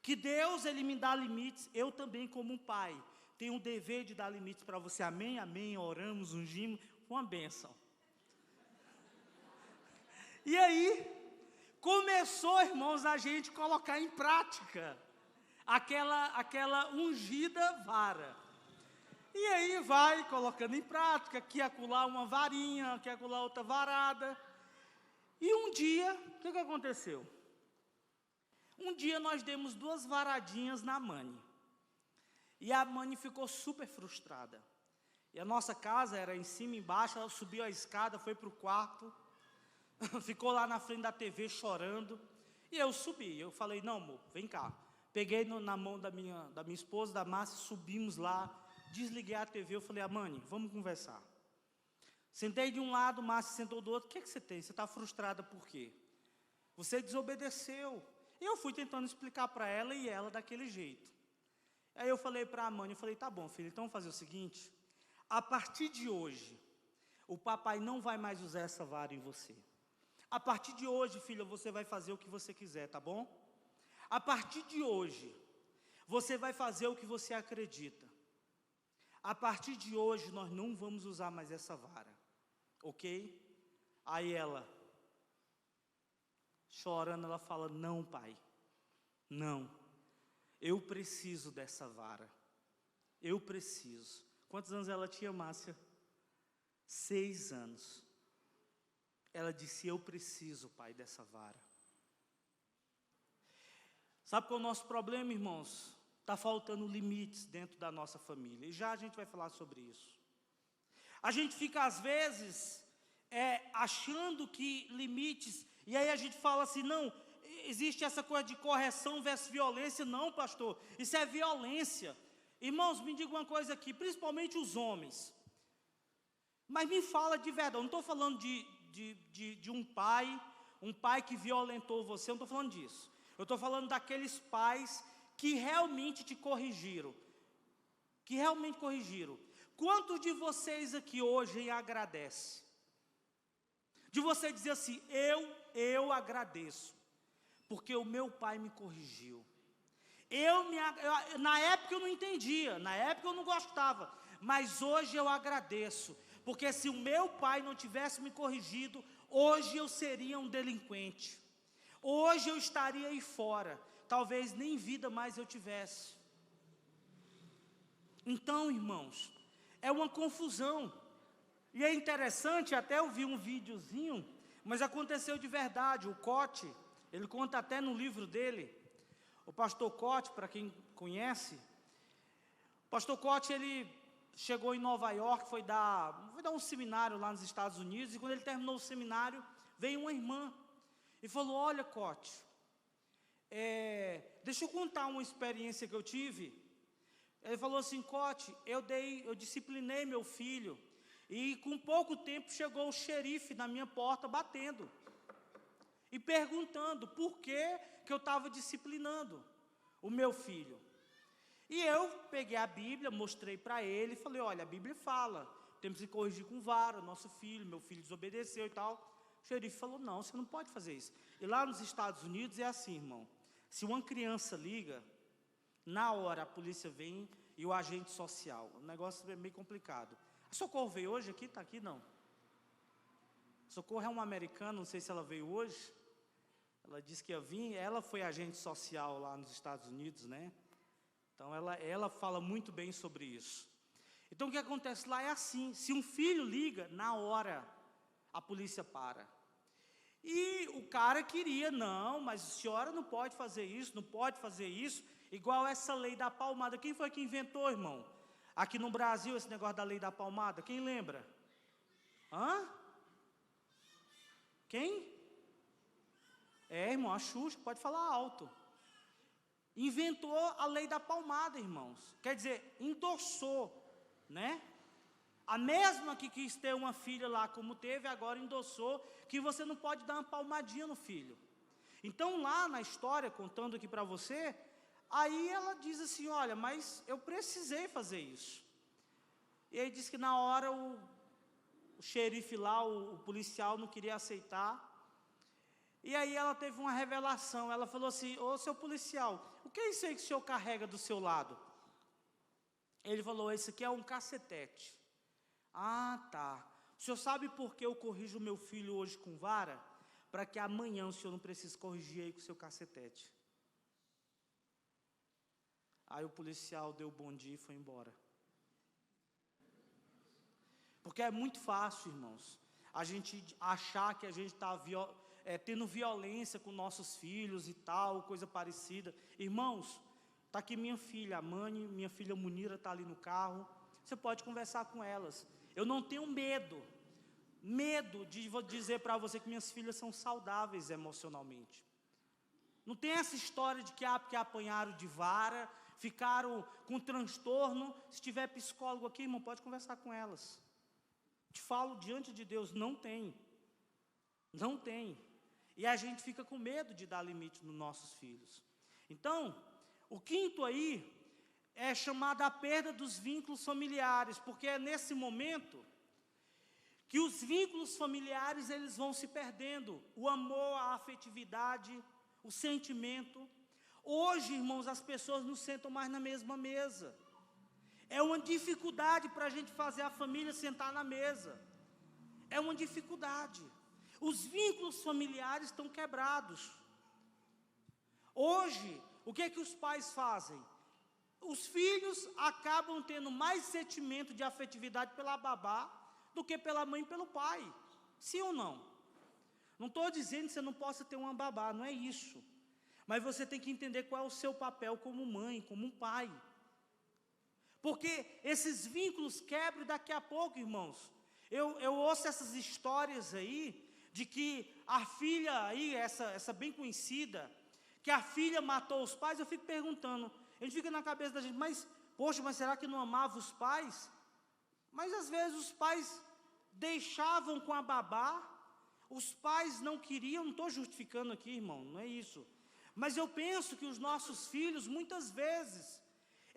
Speaker 1: que Deus, Ele me dá limites, eu também como um pai, tenho o dever de dar limites para você, amém, amém, oramos, ungimos, uma bênção. E aí, começou, irmãos, a gente colocar em prática aquela ungida vara. E aí vai colocando em prática, aqui acolá uma varinha, aqui acolá outra varada. E um dia, o que aconteceu? Um dia nós demos 2 varadinhas na Mani. E a Mani ficou super frustrada. E a nossa casa era em cima e embaixo, ela subiu a escada, foi para o quarto, ficou lá na frente da TV chorando. E eu subi, eu falei, não amor, vem cá. Peguei na mão da minha esposa, da Márcia, subimos lá, desliguei a TV, eu falei, Mani, vamos conversar. Sentei de um lado, Márcia sentou do outro, o que você tem? Você está frustrada por quê? Você desobedeceu. E eu fui tentando explicar para ela e ela daquele jeito. Aí eu falei para a Mani, eu falei, tá bom filha, então vamos fazer o seguinte, a partir de hoje, o papai não vai mais usar essa vara em você. A partir de hoje, filha, você vai fazer o que você quiser, tá bom? A partir de hoje, você vai fazer o que você acredita. A partir de hoje, nós não vamos usar mais essa vara, ok? Aí ela, chorando, ela fala, não pai, não, eu preciso dessa vara, eu preciso. Quantos anos ela tinha, Márcia? 6 anos. Ela disse, eu preciso, pai, dessa vara. Sabe qual é o nosso problema, irmãos? Está faltando limites dentro da nossa família. E já a gente vai falar sobre isso. A gente fica, às vezes, achando que limites... E aí a gente fala assim, não, existe essa coisa de correção versus violência. Não, pastor, isso é violência. Irmãos, me diga uma coisa aqui, principalmente os homens. Mas me fala de verdade, eu não estou falando de um pai que violentou você, eu não estou falando disso. Eu estou falando daqueles pais que realmente te corrigiram. Quantos de vocês aqui hoje agradecem? De você dizer assim, eu agradeço, porque o meu pai me corrigiu. Na época eu não entendia, na época eu não gostava, mas hoje eu agradeço, porque se o meu pai não tivesse me corrigido, hoje eu seria um delinquente, hoje eu estaria aí fora, talvez nem vida mais eu tivesse. Então, irmãos, é uma confusão, e é interessante, até eu vi um videozinho, mas aconteceu de verdade. O Cote, ele conta até no livro dele, o pastor Cote, para quem conhece, o pastor Cote, ele chegou em Nova York, foi dar um seminário lá nos Estados Unidos, e quando ele terminou o seminário, veio uma irmã, e falou, olha Cote, deixa eu contar uma experiência que eu tive. Ele falou assim, Cote, eu disciplinei meu filho, e com pouco tempo chegou o xerife na minha porta batendo, e perguntando por que eu estava disciplinando o meu filho. E eu peguei a Bíblia, mostrei para ele, e falei, olha, a Bíblia fala, temos que corrigir com vara, nosso filho, meu filho desobedeceu e tal. O xerife falou, não, você não pode fazer isso. E lá nos Estados Unidos é assim, irmão, se uma criança liga, na hora a polícia vem e o agente social, o negócio é meio complicado. A Socorro veio hoje aqui? Está aqui? Não. Socorro é uma americana, não sei se ela veio hoje. Ela disse que ia vir, ela foi agente social lá nos Estados Unidos, né? Então ela fala muito bem sobre isso. Então o que acontece lá é assim, se um filho liga, na hora a polícia para. E o cara queria, não, mas a senhora não pode fazer isso, não pode fazer isso, igual essa lei da palmada. Quem foi que inventou, irmão? Aqui no Brasil, esse negócio da lei da palmada, quem lembra? Hã? Quem? Irmão, a Xuxa, pode falar alto. Inventou a lei da palmada, irmãos. Quer dizer, endossou, né? A mesma que quis ter uma filha lá como teve, agora endossou que você não pode dar uma palmadinha no filho. Então lá na história, contando aqui para você, aí ela diz assim, olha, mas eu precisei fazer isso. E aí diz que na hora o xerife lá, o policial não queria aceitar. E aí ela teve uma revelação, ela falou assim, ô seu policial, o que é isso aí que o senhor carrega do seu lado? Ele falou, isso aqui é um cacetete. Ah, tá. O senhor sabe por que eu corrijo o meu filho hoje com vara? Para que amanhã o senhor não precise corrigir aí com o seu cacetete. Aí o policial deu bom dia e foi embora. Porque é muito fácil, irmãos, a gente achar que a gente está tendo violência com nossos filhos e tal, coisa parecida. Irmãos, está aqui minha filha, a Mani, minha filha Munira está ali no carro, você pode conversar com elas. Eu não tenho medo de dizer para você que minhas filhas são saudáveis emocionalmente. Não tem essa história de que porque apanharam de vara, ficaram com transtorno. Se tiver psicólogo aqui, irmão, pode conversar com elas. Te falo diante de Deus, não tem. Não tem. E a gente fica com medo de dar limite nos nossos filhos. Então, o quinto aí é chamado a perda dos vínculos familiares, porque é nesse momento que os vínculos familiares eles vão se perdendo, o amor, a afetividade, o sentimento. Hoje, irmãos, as pessoas não sentam mais na mesma mesa. É uma dificuldade para a gente fazer a família sentar na mesa. É uma dificuldade. Os vínculos familiares estão quebrados. Hoje, o que é que os pais fazem? Os filhos acabam tendo mais sentimento de afetividade pela babá do que pela mãe e pelo pai. Sim ou não? Não estou dizendo que você não possa ter uma babá, não é isso. Mas você tem que entender qual é o seu papel como mãe, como um pai. Porque esses vínculos quebram daqui a pouco, irmãos. Eu ouço essas histórias aí, de que a filha aí, essa bem conhecida, que a filha matou os pais, eu fico perguntando, a gente fica na cabeça da gente, mas, poxa, mas será que não amava os pais? Mas às vezes os pais deixavam com a babá, os pais não queriam, não estou justificando aqui, irmão, não é isso. Mas eu penso que os nossos filhos, muitas vezes,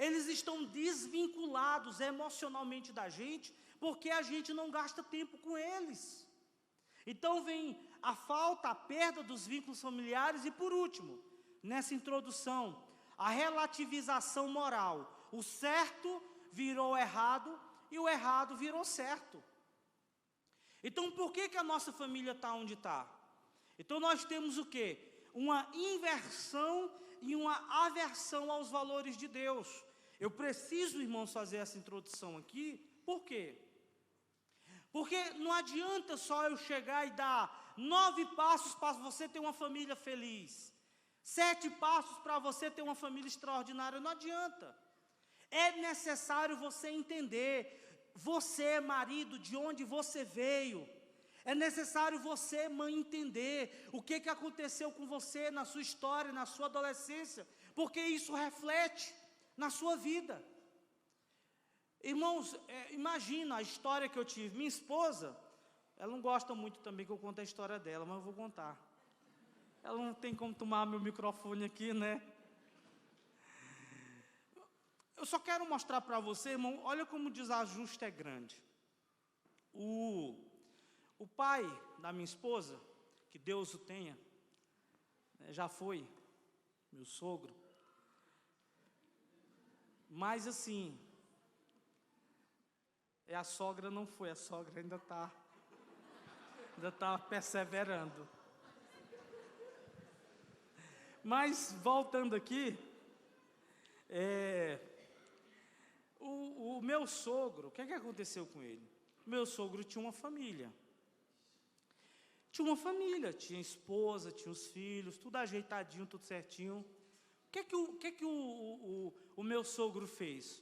Speaker 1: eles estão desvinculados emocionalmente da gente, porque a gente não gasta tempo com eles. Então vem a falta, a perda dos vínculos familiares e, por último, nessa introdução, a relativização moral. O certo virou errado e o errado virou certo. Então, por que a nossa família está onde está? Então, nós temos o quê? Uma inversão e uma aversão aos valores de Deus. Eu preciso, irmãos, fazer essa introdução aqui. Por quê? Porque não adianta só eu chegar e dar 9 passos para você ter uma família feliz, 7 passos para você ter uma família extraordinária, não adianta. É necessário você entender, você, marido, de onde você veio. É necessário você, mãe, entender o que aconteceu com você na sua história, na sua adolescência, porque isso reflete na sua vida. Irmãos, imagina a história que eu tive. Minha esposa, ela não gosta muito também que eu conte a história dela, mas eu vou contar. Ela não tem como tomar meu microfone aqui, né? Eu só quero mostrar para você, irmão, olha como o desajuste é grande. O pai da minha esposa, que Deus o tenha, já foi meu sogro, mas assim, a sogra não foi, a sogra ainda está perseverando. Mas, voltando aqui, o meu sogro, o que aconteceu com ele? O meu sogro tinha uma família. Tinha esposa, tinha os filhos, tudo ajeitadinho, tudo certinho. O que o meu sogro fez?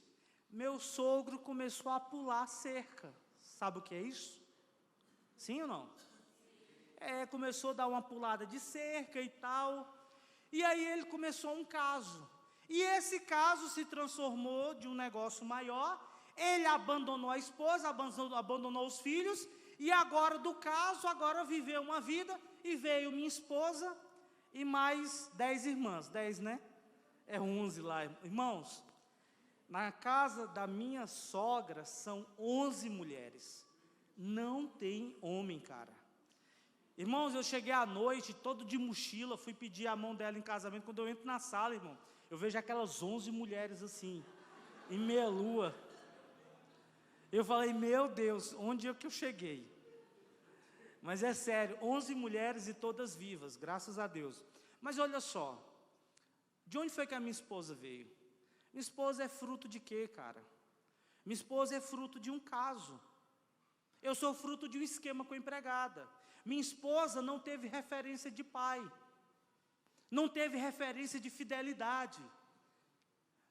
Speaker 1: Meu sogro começou a pular cerca. Sabe o que é isso? Sim ou não? Começou a dar uma pulada de cerca e tal. E aí ele começou um caso. E esse caso se transformou de um negócio maior. Ele abandonou a esposa, abandonou os filhos. E agora do caso, agora viveu uma vida. E veio minha esposa e mais 10 irmãs. 10, né? 11 lá. Irmãos, na casa da minha sogra são 11 mulheres. Não tem homem, cara. Irmãos, eu cheguei à noite, todo de mochila, fui pedir a mão dela em casamento. Quando eu entro na sala, irmão, eu vejo aquelas 11 mulheres assim, em meia lua. Eu falei, meu Deus, onde é que eu cheguei? Mas é sério, 11 mulheres e todas vivas, graças a Deus. Mas olha só, de onde foi que a minha esposa veio? Minha esposa é fruto de quê, cara? Minha esposa é fruto de um caso. Eu sou fruto de um esquema com a empregada. Minha esposa não teve referência de pai. Não teve referência de fidelidade.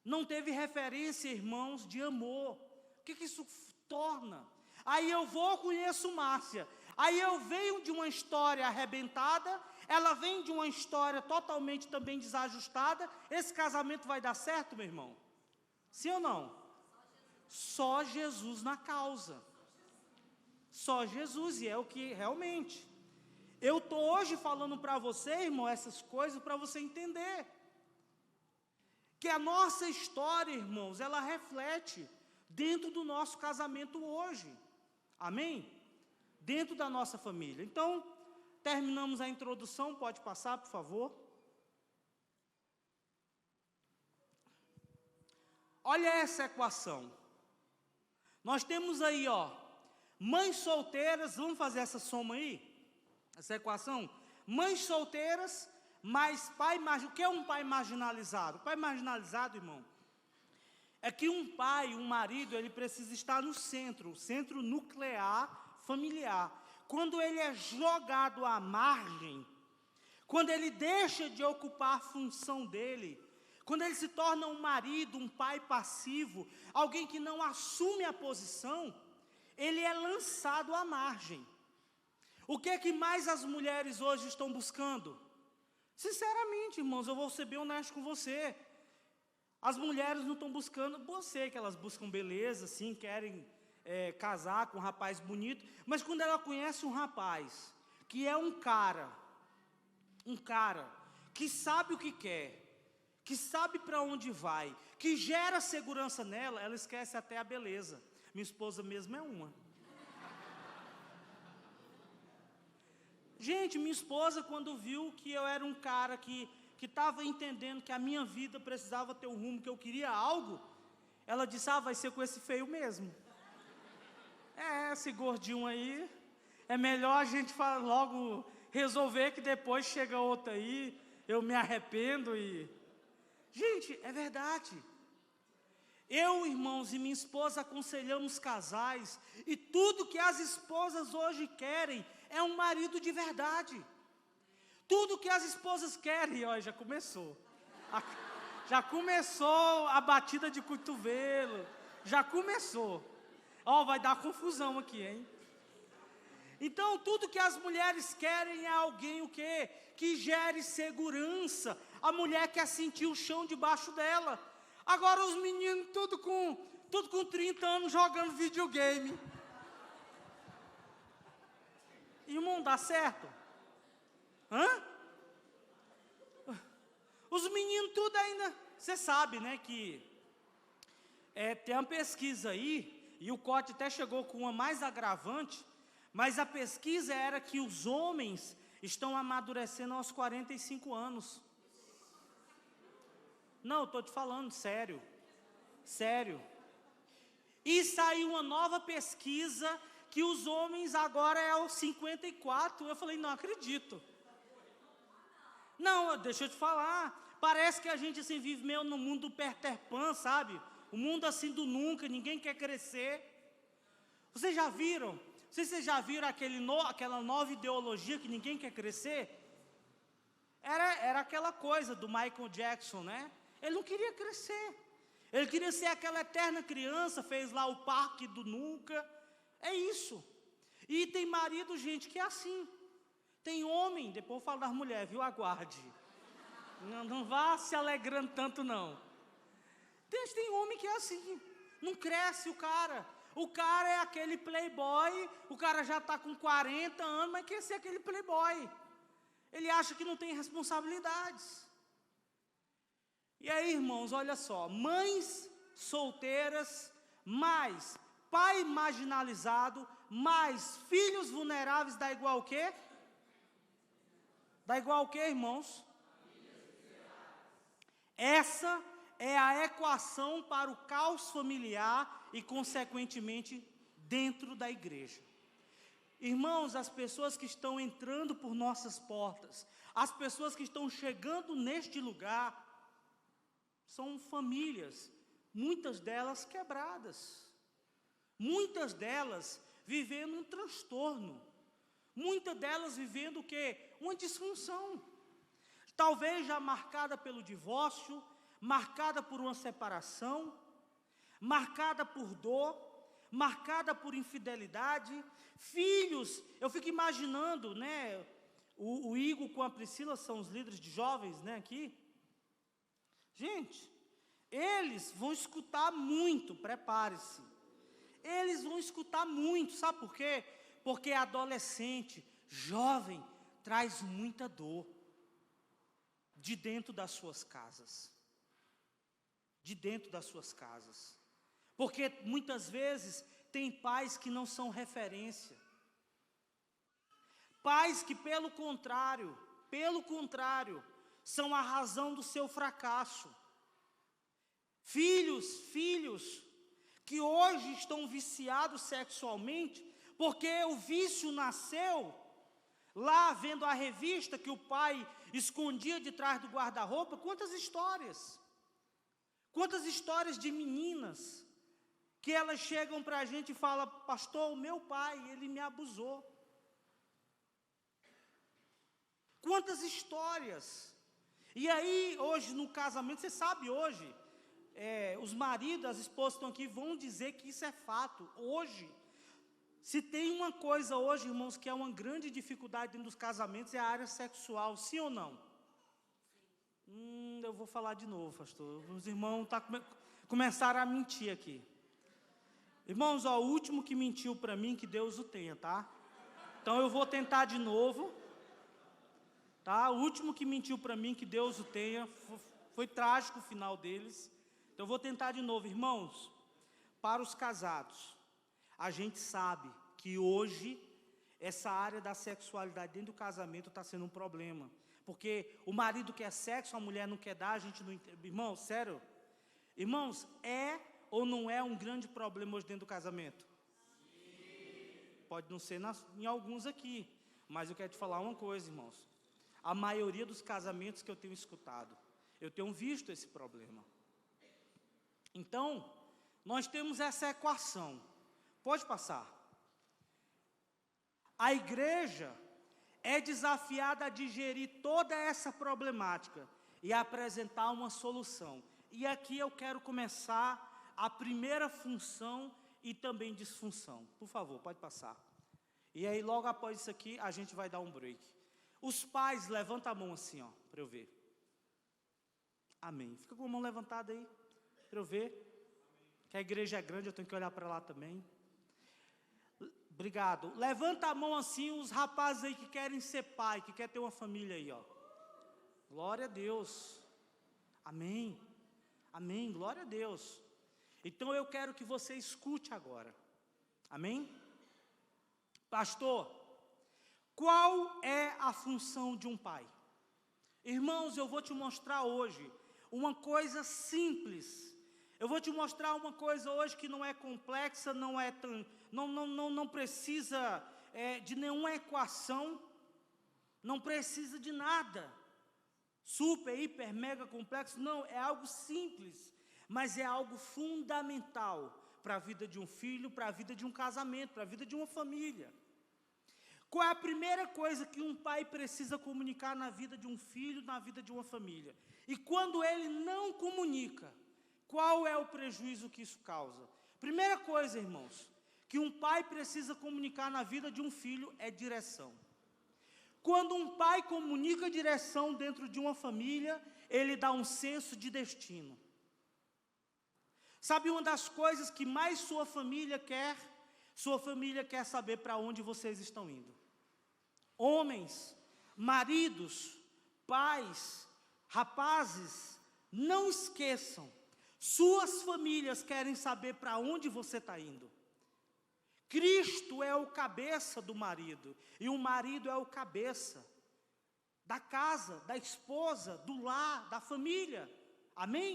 Speaker 1: Não teve referência, irmãos, de amor. O que isso torna? Aí eu conheço Márcia. Aí eu venho de uma história arrebentada, ela vem de uma história totalmente também desajustada. Esse casamento vai dar certo, meu irmão? Sim ou não? Só Jesus na causa. Só Jesus, e é o que realmente. Eu estou hoje falando para você, irmão, essas coisas para você entender. Que a nossa história, irmãos, ela reflete dentro do nosso casamento hoje. Amém? Dentro da nossa família. Então, terminamos a introdução, pode passar, por favor. Olha essa equação. Nós temos aí, mães solteiras, vamos fazer essa soma aí? Essa equação? Mães solteiras, mais pai marginalizado. O que é um pai marginalizado? O pai marginalizado, irmão, é que um pai, um marido, ele precisa estar no centro, o centro nuclear familiar. Quando ele é jogado à margem, quando ele deixa de ocupar a função dele, quando ele se torna um marido, um pai passivo, alguém que não assume a posição, ele é lançado à margem. O que é que mais as mulheres hoje estão buscando? Sinceramente, irmãos, eu vou ser bem honesto com você. As mulheres não estão buscando, eu sei que elas buscam beleza, sim, querem casar com um rapaz bonito, mas quando ela conhece um rapaz, que é um cara que sabe o que quer, que sabe para onde vai, que gera segurança nela, ela esquece até a beleza. Minha esposa mesmo é uma. Gente, minha esposa, quando viu que eu era um cara que estava entendendo que a minha vida precisava ter um rumo, que eu queria algo, ela disse, vai ser com esse feio mesmo. Esse gordinho aí, é melhor a gente logo resolver, que depois chega outro aí, eu me arrependo e... Gente, é verdade. Eu, irmãos, e minha esposa aconselhamos casais, e tudo que as esposas hoje querem é um marido de verdade. Tudo que as esposas querem, ó, já começou a batida de cotovelo, já começou. Ó, vai dar confusão aqui, hein? Então, tudo que as mulheres querem é alguém, o quê? Que gere segurança. A mulher quer sentir o chão debaixo dela. Agora os meninos, tudo com 30 anos, jogando videogame. Irmão, dá certo? Os meninos tudo ainda... Você sabe, né, que... tem uma pesquisa aí, e o Cote até chegou com uma mais agravante, mas a pesquisa era que os homens estão amadurecendo aos 45 anos. Não, estou te falando sério. Sério. E saiu uma nova pesquisa que os homens agora é aos 54. Eu falei, não acredito. Não, deixa eu te falar. Parece que a gente assim vive meio no mundo do Peter Pan, sabe? O mundo assim do nunca, ninguém quer crescer. Vocês já viram? Não sei se vocês já viram aquela nova ideologia que ninguém quer crescer. Era aquela coisa do Michael Jackson, né? Ele não queria crescer. Ele queria ser aquela eterna criança, fez lá o parque do nunca. É isso. E tem marido, gente, que é assim. Tem homem, depois eu falo das mulheres, viu? Aguarde. Não vá se alegrando tanto, não. Tem homem que é assim. Não cresce o cara. O cara é aquele playboy, o cara já está com 40 anos, mas quer ser aquele playboy. Ele acha que não tem responsabilidades. E aí, irmãos, olha só, mães solteiras, mais pai marginalizado, mais filhos vulneráveis, dá igual o quê? Dá igual o quê, irmãos? Essa é a equação para o caos familiar e, consequentemente, dentro da igreja. Irmãos, as pessoas que estão entrando por nossas portas, as pessoas que estão chegando neste lugar, são famílias, muitas delas quebradas, muitas delas vivendo um transtorno, muitas delas vivendo o quê? Uma disfunção, talvez já marcada pelo divórcio, marcada por uma separação, marcada por dor, marcada por infidelidade, filhos, eu fico imaginando, né, o Igor com a Priscila são os líderes de jovens, né, aqui. Gente, eles vão escutar muito, prepare-se. Eles vão escutar muito, sabe por quê? Porque adolescente, jovem, traz muita dor de dentro das suas casas. De dentro das suas casas. Porque muitas vezes tem pais que não são referência. Pais que pelo contrário, são a razão do seu fracasso. Filhos que hoje estão viciados sexualmente, porque o vício nasceu lá vendo a revista que o pai escondia de trás do guarda-roupa. Quantas histórias de meninas que elas chegam para a gente e falam, pastor, o meu pai, ele me abusou. Quantas histórias. E aí, hoje no casamento, você sabe hoje, os maridos, as esposas estão aqui, vão dizer que isso é fato. Hoje, Se tem uma coisa hoje, irmãos, que é uma grande dificuldade dentro dos casamentos, é a área sexual, sim ou não? Eu vou falar de novo, pastor. Os irmãos começaram a mentir aqui. Irmãos, ó, o último que mentiu para mim, que Deus o tenha, tá? Então eu vou tentar de novo, tá? O último que mentiu para mim, que Deus o tenha, foi trágico o final deles. Então eu vou tentar de novo, irmãos. Para os casados, a gente sabe que hoje essa área da sexualidade dentro do casamento está sendo um problema. Porque o marido quer sexo, a mulher não quer dar, a gente não entende. Irmãos, sério? Irmãos, é ou não é um grande problema hoje dentro do casamento? Sim. Pode não ser em alguns aqui, mas eu quero te falar uma coisa, irmãos. A maioria dos casamentos que eu tenho escutado, eu tenho visto esse problema. Então, nós temos essa equação. Pode passar. A igreja é desafiada a digerir toda essa problemática e apresentar uma solução. E aqui eu quero começar a primeira função e também disfunção. Por favor, pode passar. E aí, logo após isso aqui, a gente vai dar um break. Os pais, levanta a mão assim, ó, para eu ver. Amém. Fica com a mão levantada aí, para eu ver. Que a igreja é grande, eu tenho que olhar para lá também. Obrigado. Levanta a mão assim, os rapazes aí que querem ser pai, que querem ter uma família aí, ó. Glória a Deus. Amém. Amém. Glória a Deus. Então eu quero que você escute agora. Amém? Pastor, qual é a função de um pai? Irmãos, eu vou te mostrar hoje uma coisa simples. Eu vou te mostrar uma coisa hoje que não é complexa, não precisa de nenhuma equação, não precisa de nada, super, hiper, mega complexo, não, é algo simples, mas é algo fundamental para a vida de um filho, para a vida de um casamento, para a vida de uma família. Qual é a primeira coisa que um pai precisa comunicar na vida de um filho, na vida de uma família? E quando ele não comunica, qual é o prejuízo que isso causa? Primeira coisa, irmãos, que um pai precisa comunicar na vida de um filho é direção. Quando um pai comunica direção dentro de uma família, ele dá um senso de destino. Sabe uma das coisas que mais sua família quer? Sua família quer saber para onde vocês estão indo. Homens, maridos, pais, rapazes, não esqueçam. Suas famílias querem saber para onde você está indo. Cristo é o cabeça do marido, e o marido é o cabeça da casa, da esposa, do lar, da família. Amém?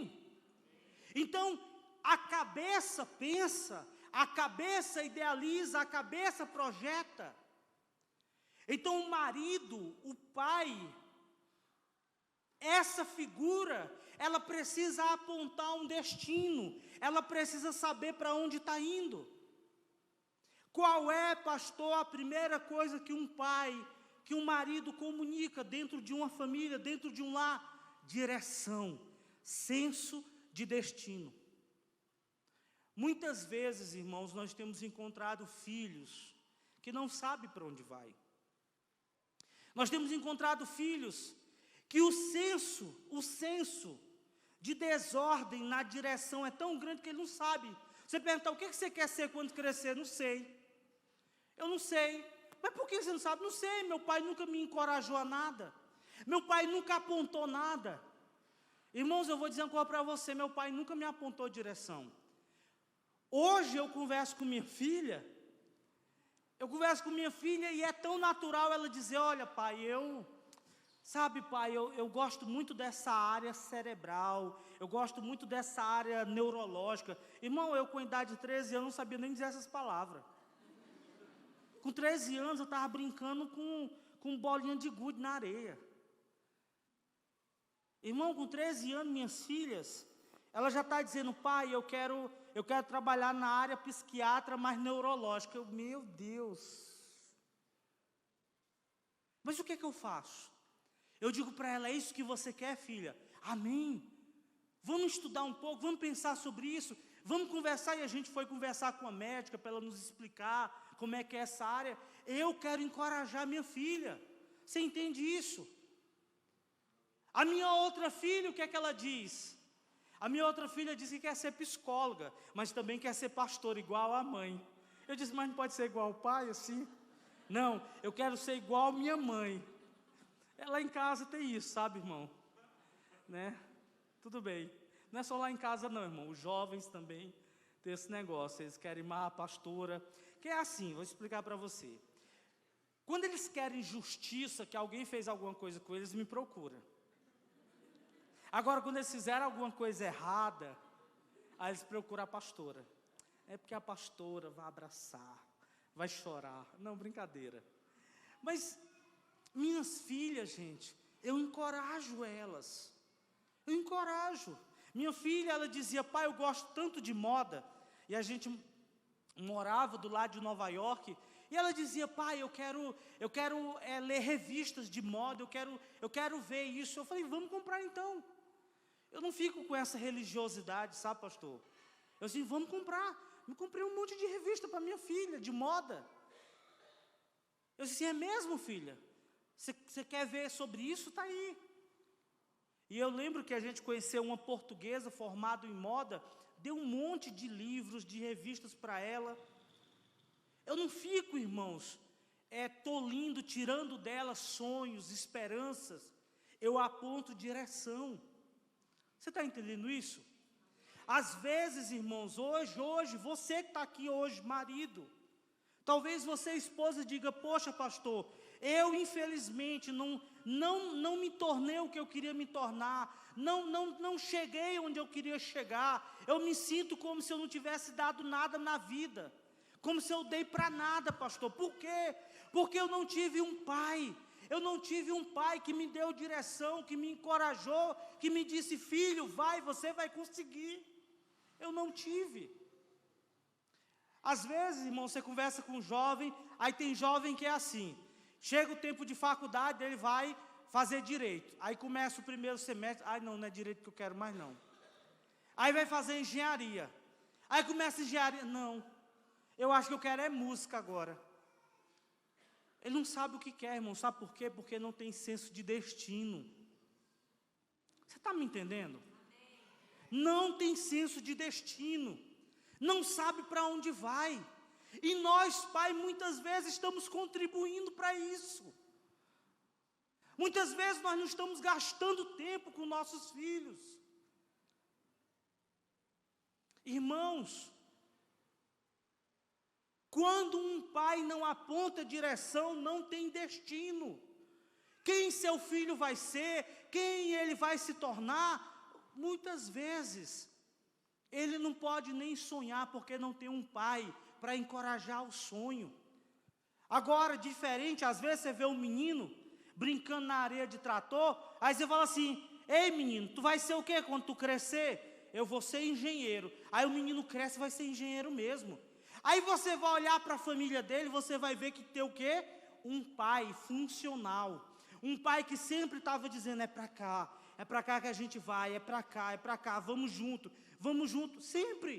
Speaker 1: Então, a cabeça pensa, a cabeça idealiza, a cabeça projeta. Então, o marido, o pai, essa figura, ela precisa apontar um destino, ela precisa saber para onde está indo. Qual é, pastor, a primeira coisa que um pai, que um marido comunica dentro de uma família, dentro de um lar? Direção, senso de destino. Muitas vezes, irmãos, nós temos encontrado filhos que não sabem para onde vai. Nós temos encontrado filhos que o senso de desordem na direção é tão grande que ele não sabe. Você pergunta, o que você quer ser quando crescer? Não sei. Eu não sei. Mas por que você não sabe? Não sei, meu pai nunca me encorajou a nada. Meu pai nunca apontou nada. Irmãos, eu vou dizer uma coisa para você, meu pai nunca me apontou direção. Hoje eu converso com minha filha, e é tão natural ela dizer, olha pai, eu gosto muito dessa área cerebral, eu gosto muito dessa área neurológica. Irmão, eu com idade de 13 anos não sabia nem dizer essas palavras. Com 13 anos eu estava brincando com bolinha de gude na areia. Irmão, com 13 anos, minhas filhas, ela já está dizendo, pai, eu quero trabalhar na área psiquiatra, mas neurológica. Meu Deus. Mas o que é que eu faço? Eu digo para ela, é isso que você quer, filha? Amém. Vamos estudar um pouco, vamos pensar sobre isso, vamos conversar. E a gente foi conversar com a médica para ela nos explicar como é que é essa área. Eu quero encorajar minha filha. Você entende isso? A minha outra filha, o que é que ela diz? A minha outra filha diz que quer ser psicóloga, mas também quer ser pastora, igual a mãe. Eu disse, mas não pode ser igual ao pai, assim? Não, eu quero ser igual a minha mãe. Lá em casa tem isso, sabe, irmão? Né? Tudo bem. Não é só lá em casa não, irmão. Os jovens também têm esse negócio. Eles querem mais a pastora. Que é assim, vou explicar para você. Quando eles querem justiça, que alguém fez alguma coisa com eles, me procura. Agora, quando eles fizeram alguma coisa errada, aí eles procuram a pastora. É porque a pastora vai abraçar, vai chorar. Não, brincadeira. Mas minhas filhas, gente, eu encorajo elas. Eu encorajo. Minha filha, ela dizia, pai, eu gosto tanto de moda. E a gente morava do lado de Nova York. E ela dizia, pai, eu quero ler revistas de moda, eu quero ver isso. Eu falei, vamos comprar então. Eu não fico com essa religiosidade, sabe, pastor? Eu disse, vamos comprar. Eu comprei um monte de revista para minha filha, de moda. Eu disse, é mesmo, filha? Você quer ver sobre isso? Está aí. E eu lembro que a gente conheceu uma portuguesa formada em moda, deu um monte de livros, de revistas para ela. Eu não fico, irmãos, tolindo, tirando dela sonhos, esperanças. Eu aponto direção. Você está entendendo isso? Às vezes, irmãos, hoje, você que está aqui hoje, marido, talvez você, esposa, diga, poxa, pastor, eu infelizmente não me tornei o que eu queria me tornar, não cheguei onde eu queria chegar, eu me sinto como se eu não tivesse dado nada na vida, como se eu dei para nada, pastor. Por quê? Porque eu não tive um pai. Eu não tive um pai que me deu direção, que me encorajou, que me disse, filho, vai, você vai conseguir. Eu não tive. Às vezes, irmão, você conversa com um jovem, aí tem jovem que é assim, chega o tempo de faculdade, ele vai fazer direito, aí começa o primeiro semestre, não é direito que eu quero mais não. Aí vai fazer engenharia, aí começa a engenharia, não, eu acho que eu quero é música agora. Ele não sabe o que quer, irmão. Sabe por quê? Porque não tem senso de destino. Você está me entendendo? Não tem senso de destino. Não sabe para onde vai. E nós, pai, muitas vezes estamos contribuindo para isso. Muitas vezes nós não estamos gastando tempo com nossos filhos. Irmãos, quando um pai não aponta direção, não tem destino. Quem seu filho vai ser, quem ele vai se tornar, muitas vezes, ele não pode nem sonhar, porque não tem um pai para encorajar o sonho. Agora, diferente, às vezes você vê um menino brincando na areia de trator, aí você fala assim, ei menino, tu vai ser o quê quando tu crescer? Eu vou ser engenheiro. Aí o menino cresce e vai ser engenheiro mesmo. Aí você vai olhar para a família dele, você vai ver que tem o quê? Um pai funcional. Um pai que sempre estava dizendo, é para cá que a gente vai, é para cá, vamos junto, sempre.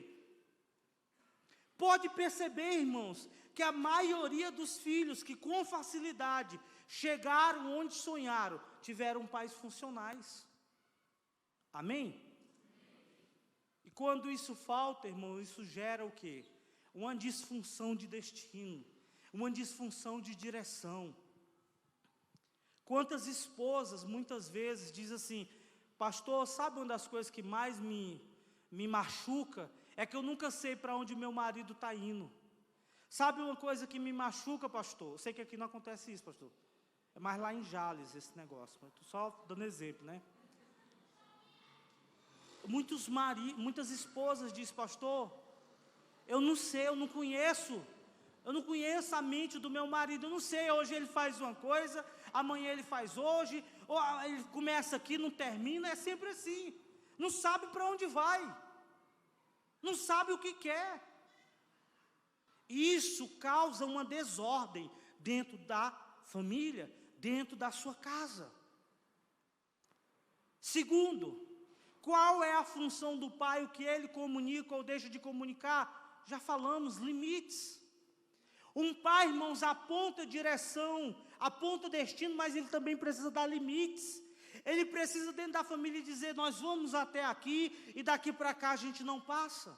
Speaker 1: Pode perceber, irmãos, que a maioria dos filhos que com facilidade chegaram onde sonharam, tiveram pais funcionais. Amém? E quando isso falta, irmão, isso gera o quê? Uma disfunção de destino, uma disfunção de direção. Quantas esposas, muitas vezes, dizem assim, pastor, sabe uma das coisas que mais me machuca? É que eu nunca sei para onde meu marido está indo. Sabe uma coisa que me machuca, pastor? Eu sei que aqui não acontece isso, pastor. É mais lá em Jales esse negócio. Estou só dando exemplo, né? Muitas esposas dizem, pastor, eu não sei, eu não conheço a mente do meu marido, eu não sei, hoje ele faz uma coisa, amanhã ele faz hoje, ou ele começa aqui, não termina, é sempre assim, não sabe para onde vai, não sabe o que quer. Isso causa uma desordem dentro da família, dentro da sua casa. Segundo, qual é a função do pai, o que ele comunica ou deixa de comunicar? Já falamos, limites. Um pai, irmãos, aponta direção, aponta destino, mas ele também precisa dar limites. Ele precisa, dentro da família, dizer: nós vamos até aqui e daqui para cá a gente não passa.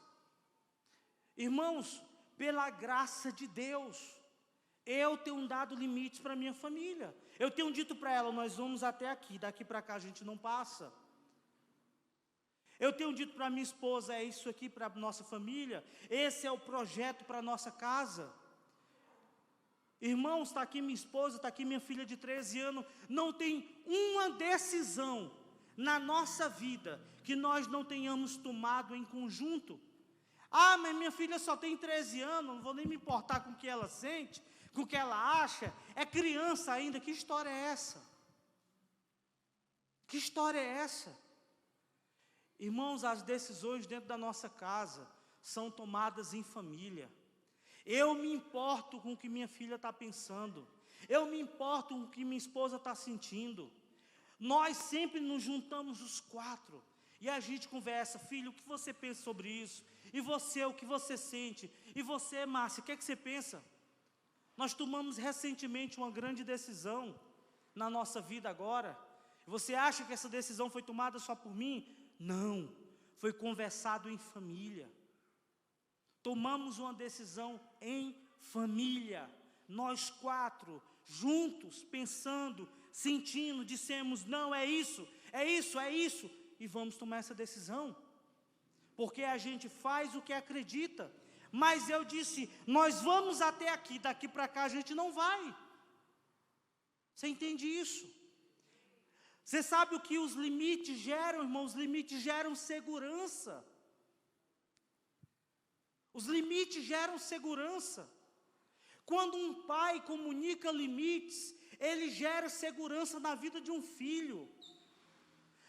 Speaker 1: Irmãos, pela graça de Deus, eu tenho dado limites para minha família. Eu tenho dito para ela: nós vamos até aqui, daqui para cá a gente não passa. Eu tenho dito para minha esposa: é isso aqui para a nossa família, esse é o projeto para a nossa casa. Irmãos, está aqui minha esposa, está aqui minha filha de 13 anos, não tem uma decisão na nossa vida que nós não tenhamos tomado em conjunto. Ah, mas minha filha só tem 13 anos, não vou nem me importar com o que ela sente, com o que ela acha, é criança ainda. Que história é essa? Que história é essa? Irmãos, as decisões dentro da nossa casa são tomadas em família. Eu me importo com o que minha filha está pensando. Eu me importo com o que minha esposa está sentindo. Nós sempre nos juntamos os 4. E a gente conversa: filho, o que você pensa sobre isso? E você, o que você sente? E você, Márcia, o que é que você pensa? Nós tomamos recentemente uma grande decisão na nossa vida agora. Você acha que essa decisão foi tomada só por mim? Não, foi conversado em família. Tomamos uma decisão em família, nós 4, juntos, pensando, sentindo, dissemos: não, é isso, e vamos tomar essa decisão, porque a gente faz o que acredita. Mas eu disse: nós vamos até aqui, daqui para cá a gente não vai. Você entende isso? Você sabe o que os limites geram, irmãos? Os limites geram segurança. Os limites geram segurança. Quando um pai comunica limites, ele gera segurança na vida de um filho.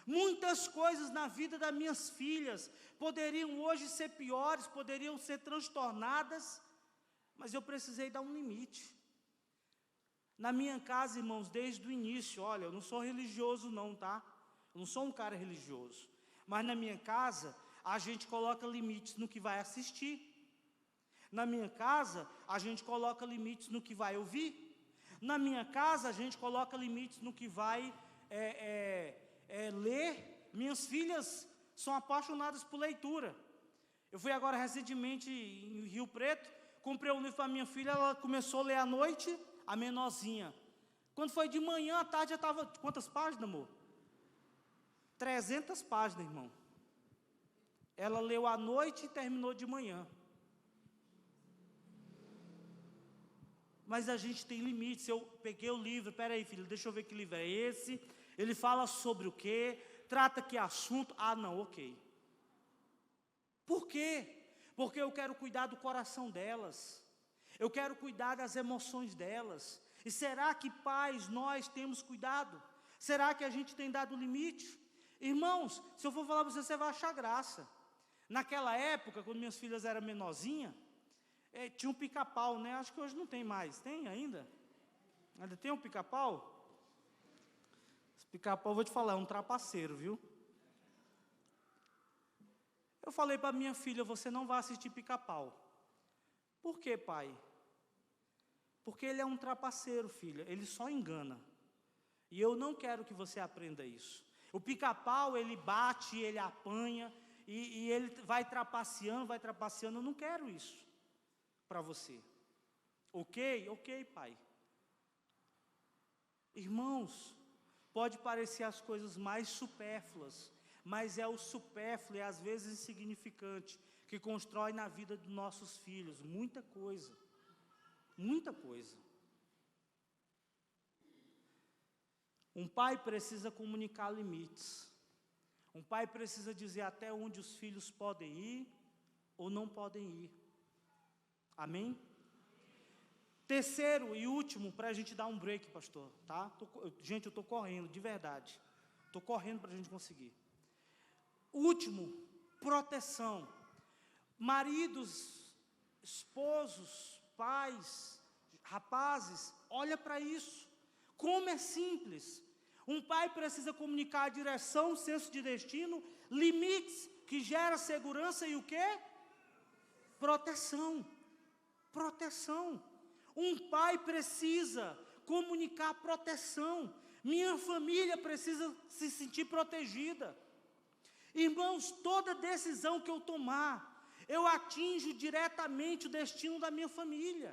Speaker 1: Muitas coisas na vida das minhas filhas poderiam hoje ser piores, poderiam ser transtornadas, mas eu precisei dar um limite. Na minha casa, irmãos, desde o início, olha, eu não sou religioso não, tá? Eu não sou um cara religioso. Mas na minha casa, a gente coloca limites no que vai assistir. Na minha casa, a gente coloca limites no que vai ouvir. Na minha casa, a gente coloca limites no que vai ler. Minhas filhas são apaixonadas por leitura. Eu fui agora recentemente em Rio Preto, comprei um livro para minha filha, ela começou a ler à noite, a menorzinha. Quando foi de manhã, à tarde, já estava... Quantas páginas, amor? 300 páginas, irmão. Ela leu à noite e terminou de manhã. Mas a gente tem limites. Eu peguei o livro: peraí, filho, deixa eu ver que livro é esse. Ele fala sobre o quê? Trata que assunto? Ah, não, ok. Por quê? Porque eu quero cuidar do coração delas. Eu quero cuidar das emoções delas. E será que, pais, nós temos cuidado? Será que a gente tem dado limite? Irmãos, se eu for falar para você, você vai achar graça. Naquela época, quando minhas filhas eram menorzinhas, tinha um pica-pau, né? Acho que hoje não tem mais. Tem ainda? Ainda tem um pica-pau? Esse pica-pau, vou te falar, é um trapaceiro, viu? Eu falei para minha filha: você não vai assistir pica-pau. Por quê, pai? Porque ele é um trapaceiro, filha. Ele só engana. E eu não quero que você aprenda isso. O pica-pau, ele bate, ele apanha, e ele vai trapaceando. Eu não quero isso para você. Ok? Ok, pai. Irmãos, pode parecer as coisas mais supérfluas, mas é o supérfluo e às vezes insignificante que constrói na vida dos nossos filhos muita coisa. Muita coisa. Um pai precisa comunicar limites. Um pai precisa dizer até onde os filhos podem ir ou não podem ir. Amém? Terceiro e último, para a gente dar um break, pastor, tá? Gente, eu estou correndo, de verdade. Estou correndo para a gente conseguir. Último, proteção. Maridos, esposos, pais, rapazes, olha para isso. Como é simples. Um pai precisa comunicar a direção, senso de destino, limites que gera segurança e o quê? Proteção. Proteção. Um pai precisa comunicar proteção. Minha família precisa se sentir protegida. Irmãos, toda decisão que eu tomar, eu atinjo diretamente o destino da minha família.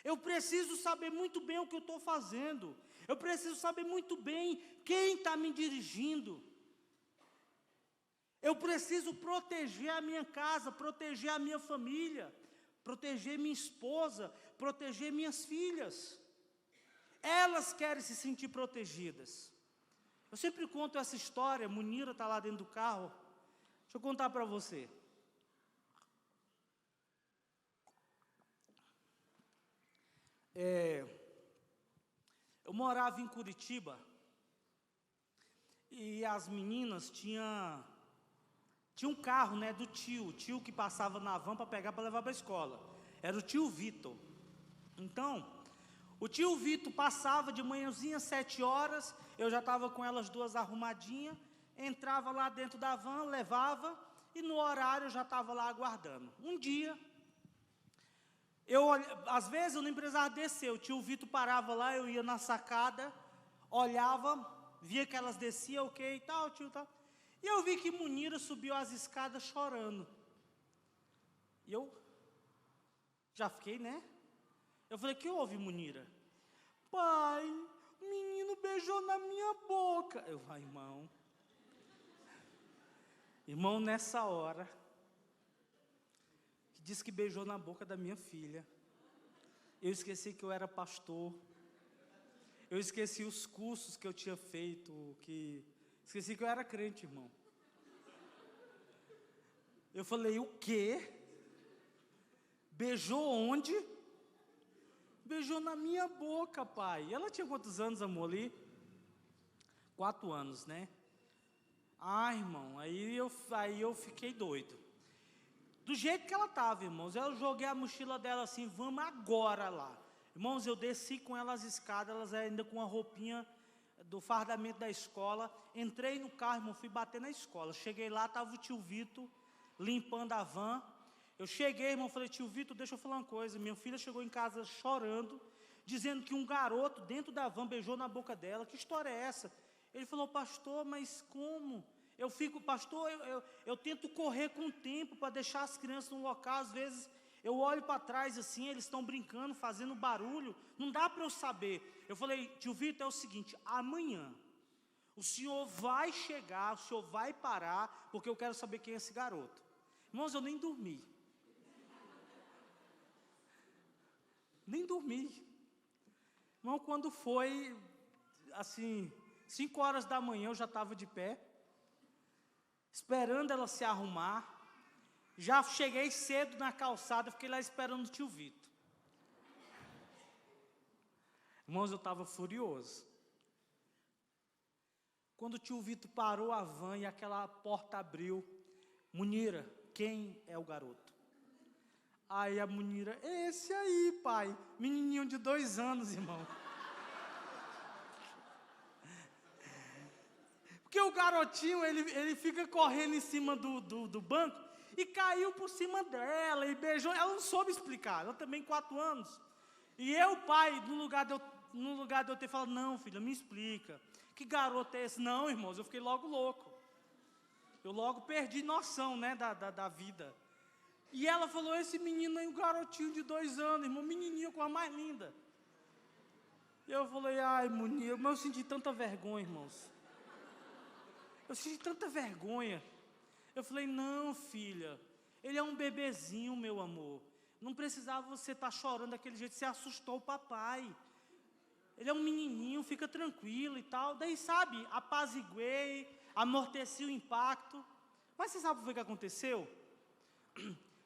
Speaker 1: Eu preciso saber muito bem o que eu estou fazendo. Eu preciso saber muito bem quem está me dirigindo. Eu preciso proteger a minha casa, proteger a minha família, proteger minha esposa, proteger minhas filhas. Elas querem se sentir protegidas. Eu sempre conto essa história, Munira está lá dentro do carro. Deixa eu contar para você. Eu morava em Curitiba e as meninas tinham um carro, né, do tio, o tio que passava na van para pegar para levar para a escola. Era o tio Vitor. Então, o tio Vitor passava de manhãzinha, 7 horas, eu já estava com elas duas arrumadinhas, entrava lá dentro da van, levava, e no horário eu já estava lá aguardando. Um dia, às vezes eu não precisava descer, o tio Vitor parava lá, eu ia na sacada, olhava, via que elas desciam, ok, tal, tio, tal. E eu vi que Munira subiu as escadas chorando. E eu já fiquei, né? Eu falei, que houve, Munira? Pai, o menino beijou na minha boca. Eu falei, irmão, nessa hora, que disse que beijou na boca da minha filha, eu esqueci que eu era pastor, eu esqueci os cursos que eu tinha feito, esqueci que eu era crente, irmão. Eu falei, o quê? Beijou onde? Beijou na minha boca, pai. Ela tinha quantos anos, amor, ali? 4 anos, né? Irmão, aí eu fiquei doido. Do jeito que ela estava, irmãos, eu joguei a mochila dela assim, vamos agora lá. Irmãos, eu desci com ela as escadas, elas ainda com a roupinha do fardamento da escola. Entrei no carro, irmão, fui bater na escola. Cheguei lá, estava o tio Vitor limpando a van. Eu cheguei, irmão, falei, tio Vitor, deixa eu falar uma coisa. Minha filha chegou em casa chorando, dizendo que um garoto dentro da van beijou na boca dela. Que história é essa? Ele falou, pastor, mas como? Eu fico, pastor, eu tento correr com o tempo para deixar as crianças no local. Às vezes eu olho para trás assim, eles estão brincando, fazendo barulho. Não dá para eu saber. Eu falei, tio Vitor, é o seguinte, amanhã o senhor vai chegar, o senhor vai parar, porque eu quero saber quem é esse garoto. Irmãos, eu nem dormi. Nem dormi. Irmão, quando foi, assim, 5 horas da manhã, eu já estava de pé, esperando ela se arrumar. Já cheguei cedo na calçada, fiquei lá esperando o tio Vitor. Irmãos, eu estava furioso. Quando o tio Vitor parou a van e aquela porta abriu, Munira, quem é o garoto? Aí a Munira, esse aí, pai, menininho de 2 anos, irmão. Porque o garotinho, ele fica correndo em cima do banco e caiu por cima dela e beijou. Ela não soube explicar, ela também 4 anos. E eu, pai, no lugar de eu ter falado, não, filha, me explica. Que garoto é esse? Não, irmãos, eu fiquei logo louco. Eu logo perdi noção, né, da vida. E ela falou, esse menino aí, um garotinho de 2 anos, irmão, menininho com a mais linda. E eu falei, ai, Munira, mas eu senti tanta vergonha, irmãos. Eu senti tanta vergonha. Eu falei, não, filha, ele é um bebezinho, meu amor. Não precisava você estar chorando daquele jeito, você assustou o papai. Ele é um menininho, fica tranquilo e tal. Daí, sabe, apaziguei, amorteci o impacto. Mas você sabe o que aconteceu?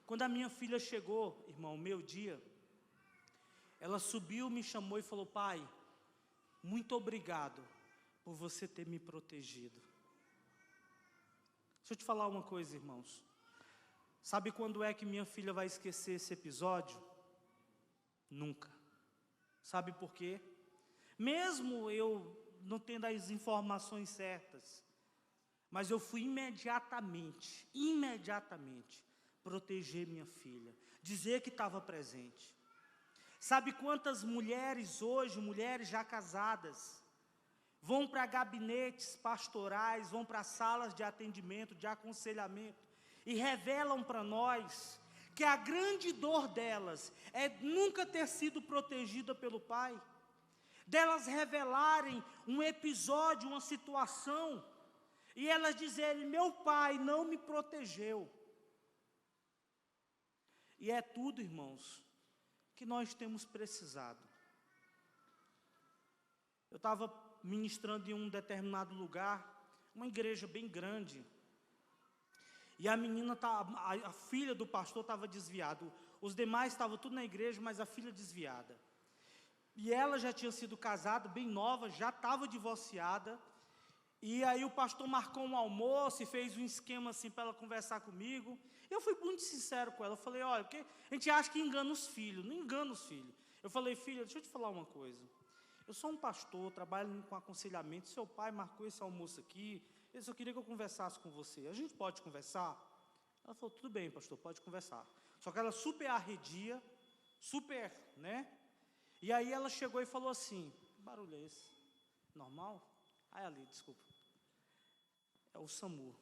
Speaker 1: Quando a minha filha chegou, irmão, meu dia, ela subiu, me chamou e falou, pai, muito obrigado por você ter me protegido. Deixa eu te falar uma coisa, irmãos. Sabe quando é que minha filha vai esquecer esse episódio? Nunca. Sabe por quê? Mesmo eu não tendo as informações certas, mas eu fui imediatamente proteger minha filha, dizer que estava presente. Sabe quantas mulheres hoje, mulheres já casadas, vão para gabinetes pastorais, vão para salas de atendimento, de aconselhamento, e revelam para nós que a grande dor delas é nunca ter sido protegida pelo pai, delas revelarem um episódio, uma situação, e elas dizerem: meu pai não me protegeu. E é tudo, irmãos, que nós temos precisado. Eu estava ministrando em um determinado lugar, uma igreja bem grande, e a menina, a filha do pastor estava desviada, os demais estavam tudo na igreja, mas a filha desviada, e ela já tinha sido casada, bem nova, já estava divorciada, e aí o pastor marcou um almoço, e fez um esquema assim para ela conversar comigo. Eu fui muito sincero com ela, eu falei: olha, porque a gente acha que engana os filhos, não engana os filhos. Eu falei: filha, deixa eu te falar uma coisa, eu sou um pastor, trabalho com aconselhamento, seu pai marcou esse almoço aqui, eu só queria que eu conversasse com você, a gente pode conversar? Ela falou: tudo bem, pastor, pode conversar. Só que ela super arredia, super, né? E aí ela chegou e falou assim: que barulho é esse? Normal? Ah, é ali, desculpa. É o SAMU.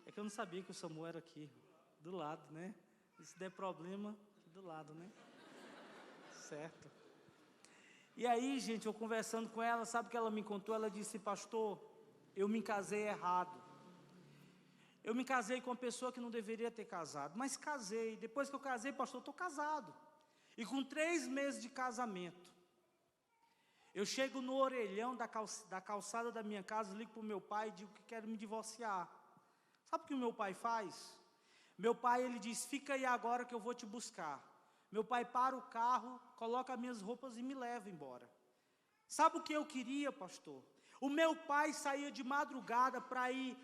Speaker 1: É que eu não sabia que o SAMU era aqui, do lado, né? E se der problema, aqui do lado, né? Certo. E aí, gente, eu conversando com ela, sabe o que ela me contou? Ela disse: pastor, eu me casei errado. Eu me casei com uma pessoa que não deveria ter casado, mas casei. Depois que eu casei, pastor, eu estou casado. E com 3 meses de casamento, eu chego no orelhão da calçada da minha casa, ligo para o meu pai e digo que quero me divorciar. Sabe o que o meu pai faz? Meu pai, ele diz: fica aí agora que eu vou te buscar. Meu pai para o carro, coloca minhas roupas e me leva embora. Sabe o que eu queria, pastor? O meu pai saía de madrugada para ir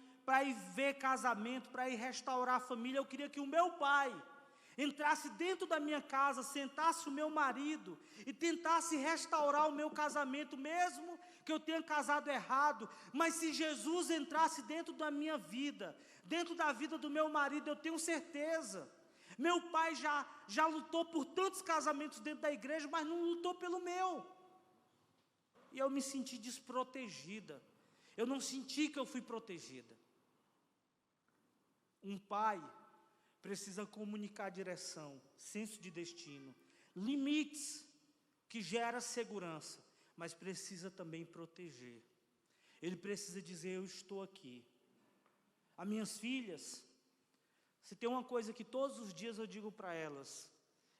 Speaker 1: ver casamento, para ir restaurar a família. Eu queria que o meu pai entrasse dentro da minha casa, sentasse o meu marido e tentasse restaurar o meu casamento, mesmo que eu tenha casado errado. Mas se Jesus entrasse dentro da minha vida, dentro da vida do meu marido, eu tenho certeza. Meu pai já lutou por tantos casamentos dentro da igreja, mas não lutou pelo meu. E eu me senti desprotegida. Eu não senti que eu fui protegida. Um pai precisa comunicar direção, senso de destino, limites, que gera segurança, mas precisa também proteger. Ele precisa dizer: eu estou aqui. As minhas filhas, se tem uma coisa que todos os dias eu digo para elas,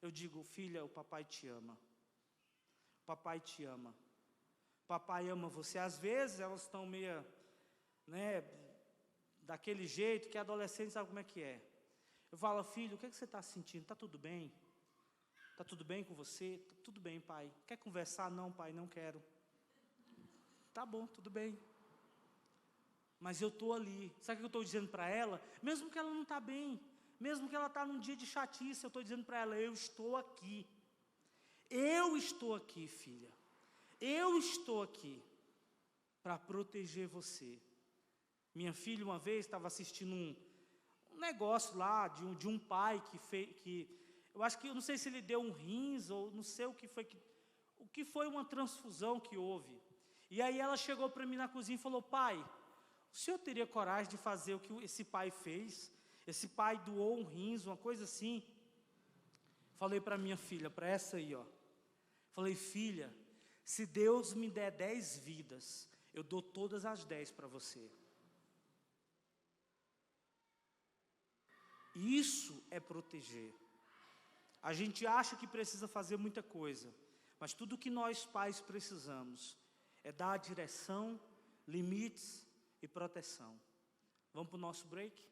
Speaker 1: eu digo: filha, o papai te ama. O papai te ama. O papai ama você. Às vezes elas estão meio, né, daquele jeito que adolescente sabe como é que é. Eu falo: filho, o que você está sentindo? Está tudo bem? Está tudo bem com você? Tá tudo bem, pai. Quer conversar? Não, pai, não quero. Tá bom, tudo bem. Mas eu estou ali. Sabe o que eu estou dizendo para ela? Mesmo que ela não está bem, mesmo que ela está num dia de chatice, eu estou dizendo para ela: eu estou aqui. Eu estou aqui, filha. Eu estou aqui para proteger você. Minha filha uma vez estava assistindo um negócio lá de um pai que eu acho que, eu não sei se ele deu um rins ou não sei o que foi uma transfusão que houve. E aí ela chegou para mim na cozinha e falou: pai, o senhor teria coragem de fazer o que esse pai fez? Esse pai doou um rins, uma coisa assim. Falei para minha filha, para essa aí, ó. Falei: filha, se Deus me der 10 vidas, eu dou todas as 10 para você. Isso é proteger. A gente acha que precisa fazer muita coisa, mas tudo que nós pais precisamos é dar direção, limites e proteção. Vamos para o nosso break?